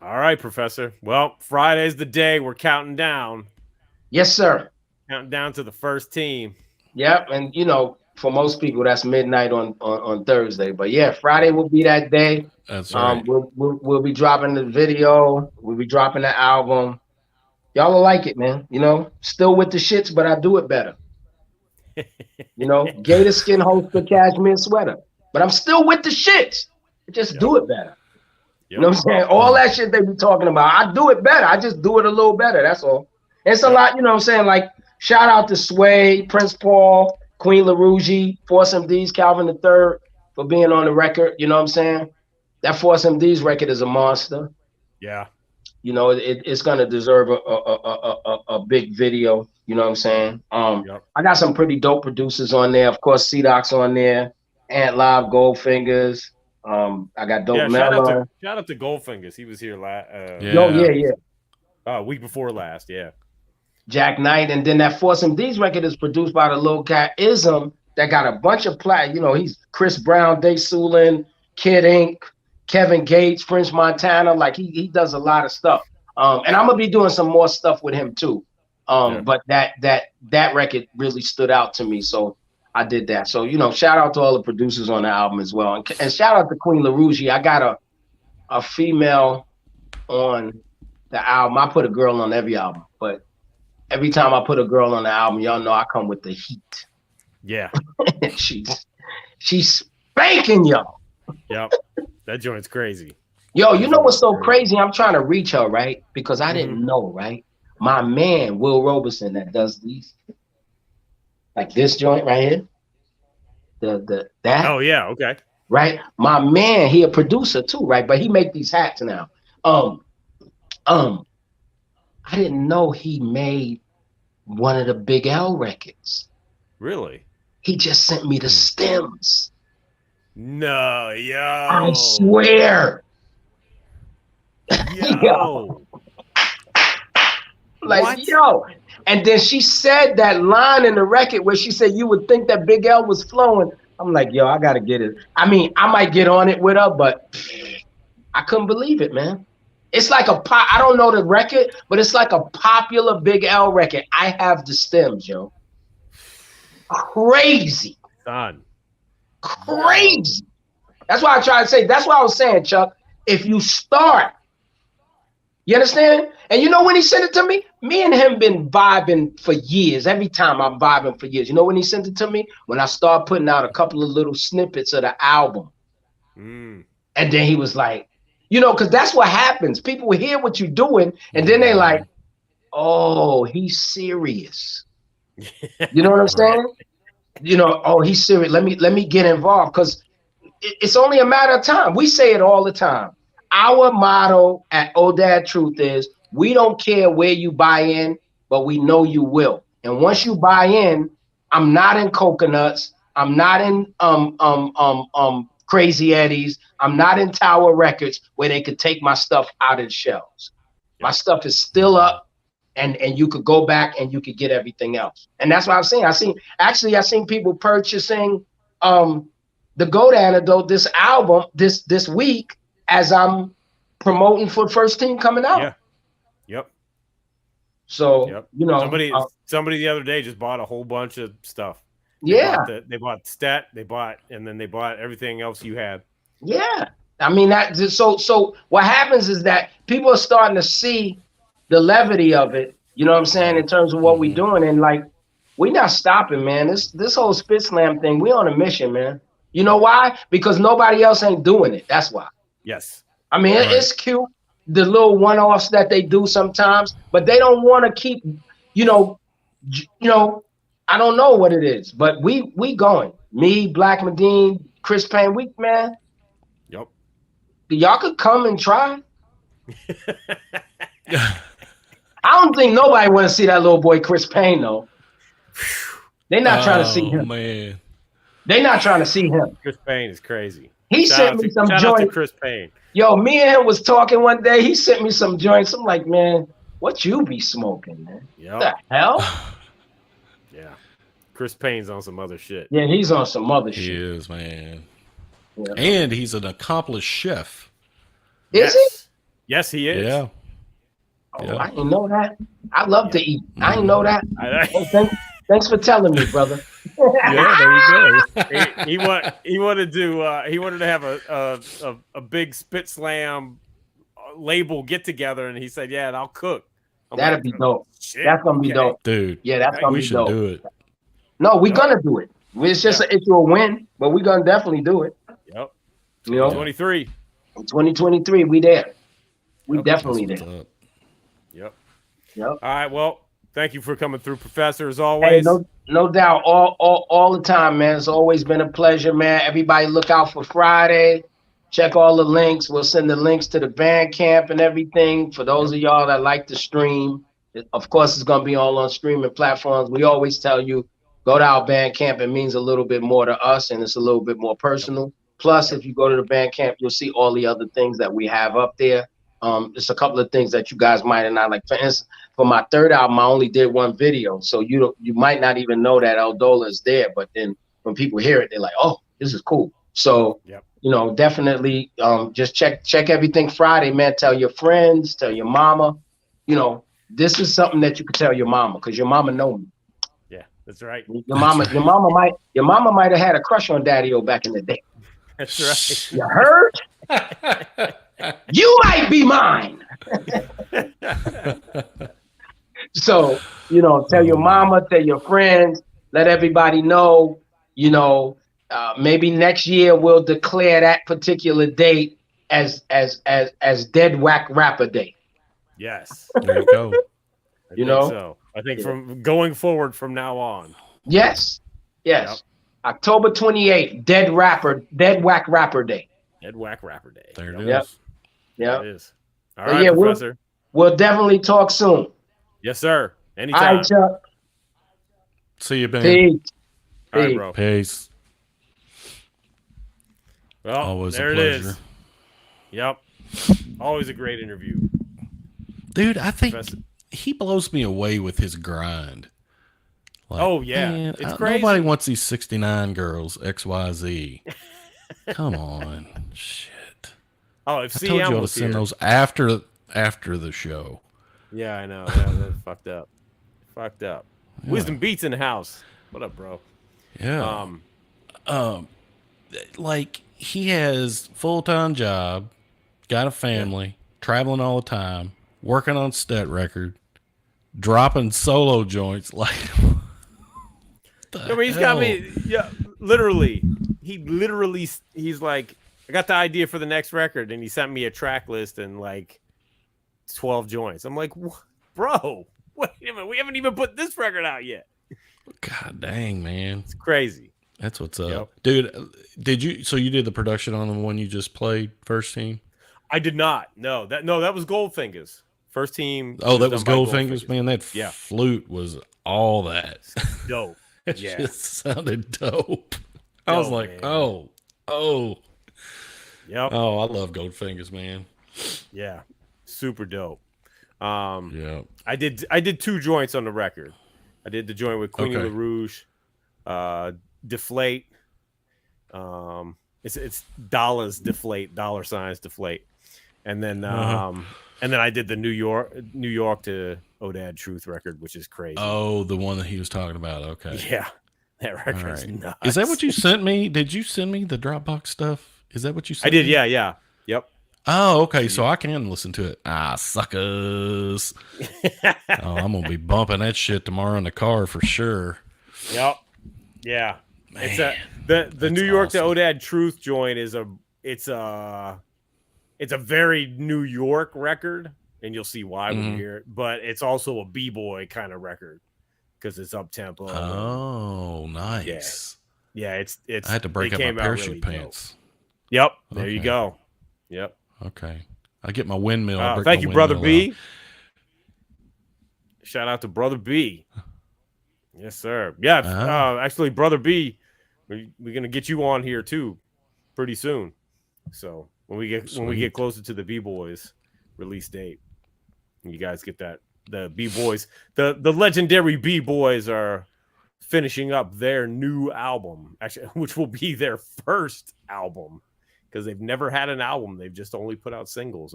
All right, Professor. Well, Friday's the day. We're counting down. Yes, sir. Counting down to the first team. Yep, and for most people, that's midnight on Thursday. But yeah, Friday will be that day. That's right. We'll be dropping the video. We'll be dropping the album. Y'all will like it, man. Still with the shits, but I do it better. Gator skin holster, cashmere sweater. But I'm still with the shits. I just do it better. Yep. You know what I'm saying? All that shit they be talking about, I do it better. I just do it a little better. That's all. It's a lot, you know what I'm saying? Like, shout out to Sway, Prince Paul, Queen LaRougie, Force MDs, Calvin III for being on the record. You know what I'm saying? That Force MDs record is a monster. Yeah. It's gonna deserve a big video. You know what I'm saying? I got some pretty dope producers on there. Of course, C-Doc's on there. Ant Live, Goldfingers. I got Dope Mellow. Shout out to Goldfingers. He was here week before last. Yeah. Jack Knight, and then that Force MDs record is produced by the little cat Ism that got a bunch of he's Chris Brown, Day Sulin, Kid Ink, Kevin Gates, French Montana. Like he does a lot of stuff. And I'm gonna be doing some more stuff with him too. But that record really stood out to me, so I did that. So shout out to all the producers on the album as well, and shout out to Queen LaRougie. I got a female on the album. I put a girl on every album, but every time I put a girl on the album, y'all know I come with the heat. Yeah. she's spanking y'all. Yep. That joint's crazy. Yo, you know what's so crazy? I'm trying to reach her, right? Because I didn't know, right? My man, Will Robeson, that does these, like this joint right here. That. Oh yeah, okay. Right? My man, he a producer too, right? But he make these hats now. I didn't know he made one of the Big L records. Really? He just sent me the stems. No, yo. I swear. Yo. Like, What? yo. And then she said that line in the record where she said you would think that Big L was flowing. I'm like, yo, I gotta get it. I mean, I might get on it with her, but I couldn't believe it, man. It's like I don't know the record, but it's like a popular Big L record. I have the stems, yo. Crazy. Done. Crazy. That's why I try to say, that's what I was saying, Chuck. If you start, you understand? And you know when he sent it to me? Me and him been vibing for years. Every time I'm vibing for years. You know when he sent it to me? When I start putting out a couple of little snippets of the album. And then he was like, you know, because that's what happens. People will hear what you're doing, and then they like, oh, he's serious. You know what I'm saying? You know, oh, he's serious. Let me get involved, because it's only a matter of time. We say it all the time. Our motto at ODAD Truth is, we don't care where you buy in, but we know you will. And once you buy in, I'm not in Coconuts. I'm not in Crazy Eddie's. I'm not in Tower Records where they could take my stuff out of the shelves. My stuff is still up, and you could go back and you could get everything else. And that's what I'm saying. I seen people purchasing the Goat Antidote, this album, this week, as I'm promoting for First Team coming out. Yeah. Yep. So, you know, somebody the other day just bought a whole bunch of stuff. They bought Stat, and then they bought everything else you had. Yeah. I mean, so what happens is that people are starting to see the levity of it, you know what I'm saying, in terms of what we're doing. And like, we're not stopping, man. This whole SpitSLAM thing, we on a mission, man. You know why? Because nobody else ain't doing it. That's why. Yes. I mean, it's cute, the little one-offs that they do sometimes, but they don't want to keep, you know, I don't know what it is, but we going. Me, Black Medine, Chris Payne, man. Yep. Y'all could come and try. I don't think nobody want to see that little boy Chris Payne, though. They're not trying to see him. Man. They're not trying to see him. Chris Payne is crazy. He sent me some joints. Chris Payne. Yo, me and him was talking one day. He sent me some joints. I'm like, man, what you be smoking, man? Yep. What the hell? Yeah. Chris Payne's on some other shit. Yeah, he's on some other shit. He is, man. Yeah. And he's an accomplished chef. Is he? Yes, he is. Yeah. Oh, Yeah. I didn't know that. I love to eat. I didn't know that. Thanks for telling me, brother. Yeah, there you go. he wanted to have a big SpitSLAM label get together, and he said, "Yeah, and I'll cook." That'd be dope. Shit, that's gonna be dope, dude. Yeah, that's gonna We be should dope. do it. No, we're gonna do it. It's just an issue of win, but we're gonna definitely do it. Yep. You know, 2023, we there. We definitely there. Yep. Yep. All right. Well, thank you for coming through, Professor, as always. Hey, no doubt. All the time, man. It's always been a pleasure, man. Everybody look out for Friday. Check all the links. We'll send the links to the Bandcamp and everything. For those of y'all that like to stream, of course, it's going to be all on streaming platforms. We always tell you, go to our Bandcamp. It means a little bit more to us, and it's a little bit more personal. Plus, if you go to the Bandcamp, you'll see all the other things that we have up there. There's a couple of things that you guys might not like. For instance, for my third album, I only did one video, so you might not even know that Eldola is there. But then when people hear it, they're like, "Oh, this is cool." So, you know, definitely just check everything Friday, man. Tell your friends, tell your mama. You know, this is something that you could tell your mama, because your mama know me. Yeah, that's right. Your mama might have had a crush on Daddy-O back in the day. That's right. You heard? You might be mine. So, tell your mama, tell your friends, let everybody know, maybe next year we'll declare that particular date as Dead Whack Rapper Day. Yes. There you go. I think so. I think from going forward from now on. Yes. Yep. October 28th, Dead Whack Rapper Day. Dead Whack Rapper Day. There it is. Yep. There it is. All But right, yeah, Professor. We'll definitely talk soon. Yes, sir. All Anytime. right, Chuck. See you, Ben. Peace. All right, bro. Peace. Well, Always there a it pleasure. is. Yep. Always a great interview. Dude, I think Professor. he blows me away with his grind. Like, Oh, yeah. man, It's crazy. Nobody wants these 69 girls, XYZ. Come on. Shit. Oh, if I told you CM all to was send here. those after the show. Yeah, I know. That's fucked up. Fucked up. Yeah. Wisdom Beats in the house. What up, bro? Yeah. Like, he has full-time job, got a family, traveling all the time, working on stet record, dropping solo joints. Like, I mean, he's got me. Yeah, literally. He's like, I got the idea for the next record, and he sent me a track list and like 12 joints. I'm like, bro, wait a minute, we haven't even put this record out yet. God dang, man. It's crazy. That's what's up. Yep. Dude, so you did the production on the one you just played, First Team? I did not. No, that was Goldfingers. First Team. Oh, that was done by Goldfingers, man. That flute was all that. Dope. It Yeah. just sounded dope. I was like, man. oh. Yep. Oh, I love Goldfingers, man. Yeah. Super dope. Yeah. I did 2 joints on the record. I did the joint with Queenie Okay. LaRouge, Deflate. It's dollars deflate, dollar signs deflate. And then I did the New York to ODAD Truth record, which is crazy. Oh, the one that he was talking about. Okay. Yeah. That record's Right. nuts. Is that what you sent me? Did you send me the Dropbox stuff? Is that what you sent I did? me? Yeah. Yep. Oh, okay. So I can listen to it. Ah, suckers. I'm going to be bumping that shit tomorrow in the car for sure. Yep. Yeah. Man, It's the New York awesome. to ODAD Truth joint is it's a very New York record, and you'll see why when you hear it. But it's also a b-boy kind of record because it's up tempo. Oh, nice. Yeah. It's. I had to break they up my came out parachute really pants. dope. Yep. There you Okay. go. Yep. Okay. I get my windmill. I break Thank my you, Brother windmill B. Shout out to Brother B. Yes, sir. Yeah. Actually, Brother B, we're gonna get you on here too, pretty soon. So when we get closer to the B-Boys release date, you guys get that. The B-Boys, the legendary B-Boys are finishing up their new album, actually, which will be their first album because they've never had an album. They've just only put out singles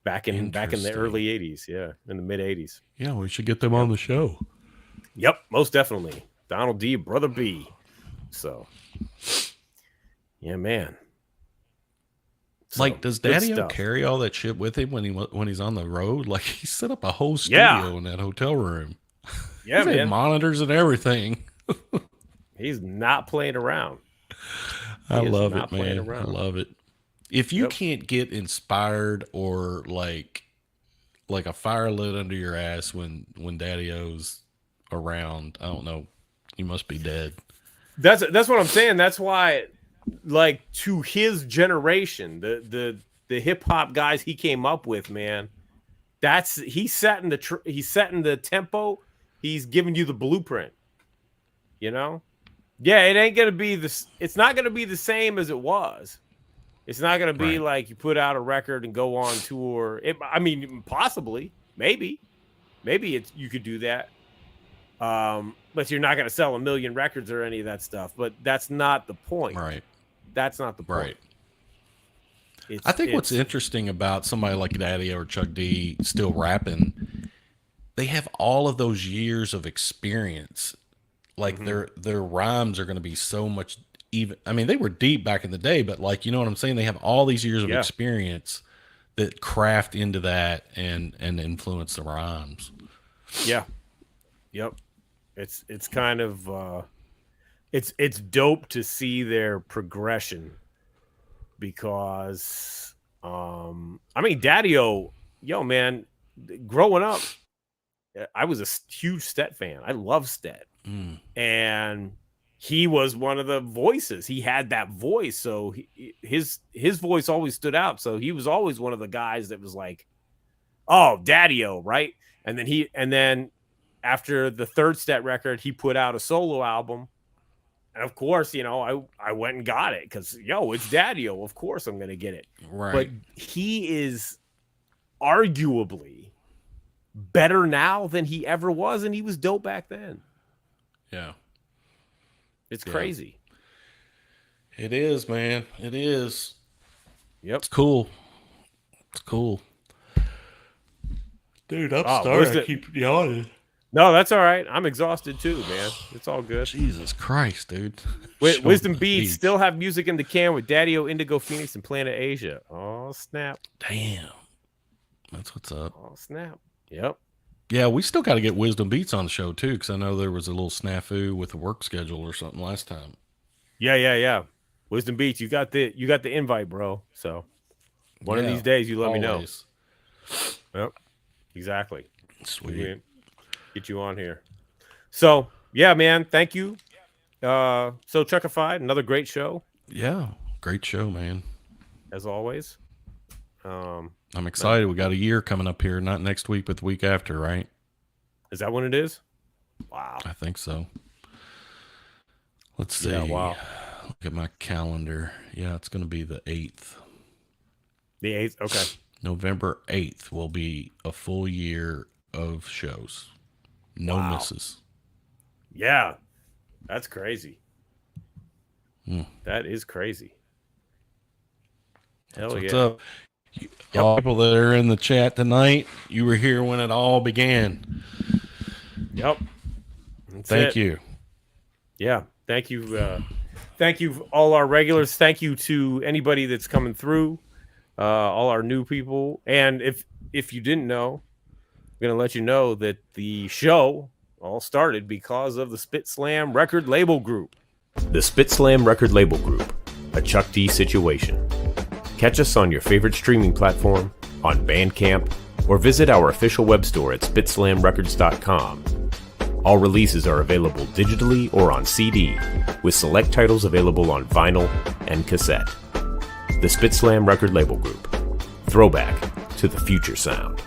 back in the Interesting. early 80s. Yeah, in the mid 80s. Yeah, we should get them on the show. Yep, most definitely. Donald D, Brother B. So, yeah, man. So, Like, does good Daddy-O stuff. carry all that shit with him when he's on the road? Like, he set up a whole studio in that hotel room. Yeah, He's had man. monitors and everything. He's not playing around. I He is love not it, playing man. I around. love it. If you Yep. can't get inspired or like a fire lit under your ass when Daddy-O's around, I don't know. You must be dead. That's what I'm saying. That's why, like, to his generation, the hip hop guys he came up with, man. He's setting the tempo. He's giving you the blueprint. You know, yeah, it ain't gonna be this. It's not gonna be the same as it was. It's not gonna be like you put out a record and go on tour. I mean, possibly, maybe you could do that. But you're not gonna sell 1 million records or any of that stuff. But that's not the point. Right. That's not the point. Right. I think what's interesting about somebody like Daddy or Chuck D still rapping, they have all of those years of experience. Like their rhymes are going to be so much even. I mean, they were deep back in the day, but like, you know what I'm saying? They have all these years of experience that craft into that and influence the rhymes. Yeah. Yep. It's kind of it's dope to see their progression because I mean Daddy-O, yo man, growing up, I was a huge Stet fan. I love Stet. And he was one of the voices. He had that voice, so his voice always stood out. So he was always one of the guys that was like, "Oh, Daddy-O," right? And then after the third Stet record, he put out a solo album. And of course, you know, I went and got it because, yo, it's Daddy-O. Of course I'm going to get it. Right. But he is arguably better now than he ever was, and he was dope back then. Yeah. It's crazy. It is, man. It is. Yep. It's cool. It's cool. Dude, I'm sorry I keep yawning. No, that's all right. I'm exhausted too, man. It's all good. Jesus Christ, dude. Wisdom Beats still have music in the can with Daddy-O, Indigo Phoenix, and Planet Asia. Oh, snap. Damn. That's what's up. Oh, snap. Yep. Yeah, we still got to get Wisdom Beats on the show too, because I know there was a little snafu with the work schedule or something last time. Yeah. Wisdom Beats, you got the invite, bro. So one of these days, you let me know. Yep. Exactly. Sweet. Get you on here. So yeah, man. Thank you. So Chuckified, another great show. Yeah, great show, man. As always. I'm excited. We got a year coming up here, not next week, but the week after, right? Is that when it is? Wow. I think so. Let's see. Yeah, wow. Look at my calendar. Yeah, it's going to be the 8th. The 8th? Okay. November 8th will be a full year of shows. No misses. Yeah. That's crazy. That is crazy. That's Hell what's yeah. up. All people that are in the chat tonight, you were here when it all began. Yep. Thank you. Yeah. Thank you. Thank you, all our regulars. Thank you to anybody that's coming through, all our new people. And if you didn't know, I'm going to let you know that the show all started because of the SpitSLAM record label group. The SpitSLAM record label group, a Chuck D situation. Catch us on your favorite streaming platform, on Bandcamp, or visit our official web store at SpitSLAMrecords.com. All releases are available digitally or on CD, with select titles available on vinyl and cassette. The SpitSLAM record label group. Throwback to the future sound.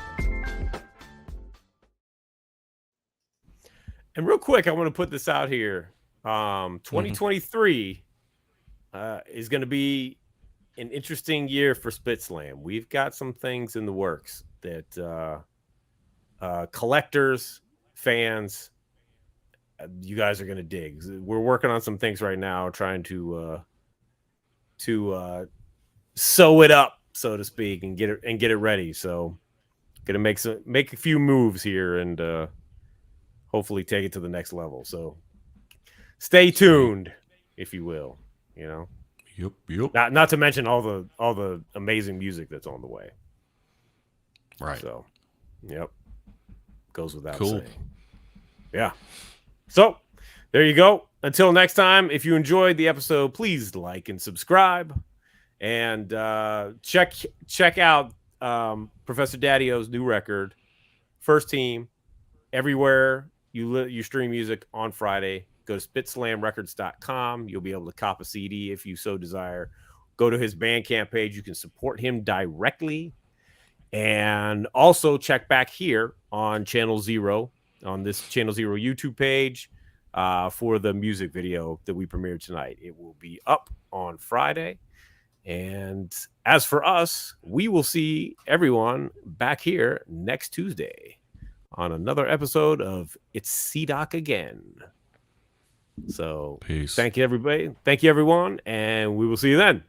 And real quick, I want to put this out here. 2023 is going to be an interesting year for SpitSLAM. We've got some things in the works that collectors, fans, you guys are going to dig. We're working on some things right now, trying to sew it up, so to speak, and get it ready. So, gonna make a few moves here and hopefully take it to the next level. So, stay tuned, if you will. You know. Yep. Not to mention all the amazing music that's on the way. Right. So, yep. Goes without Cool. saying. Yeah. So, there you go. Until next time, if you enjoyed the episode, please like and subscribe. And check out Professor Daddy-O's new record, First Team, everywhere you stream music on Friday. Go to SpitSLAMrecords.com. You'll be able to cop a CD if you so desire. Go to his Bandcamp page. You can support him directly. And also check back here on Channel Zero, on this Channel Zero YouTube page, for the music video that we premiered tonight. It will be up on Friday. And as for us, we will see everyone back here next Tuesday on another episode of It's C-Doc Again. So Peace. Thank you, everybody. Thank you, everyone. And we will see you then.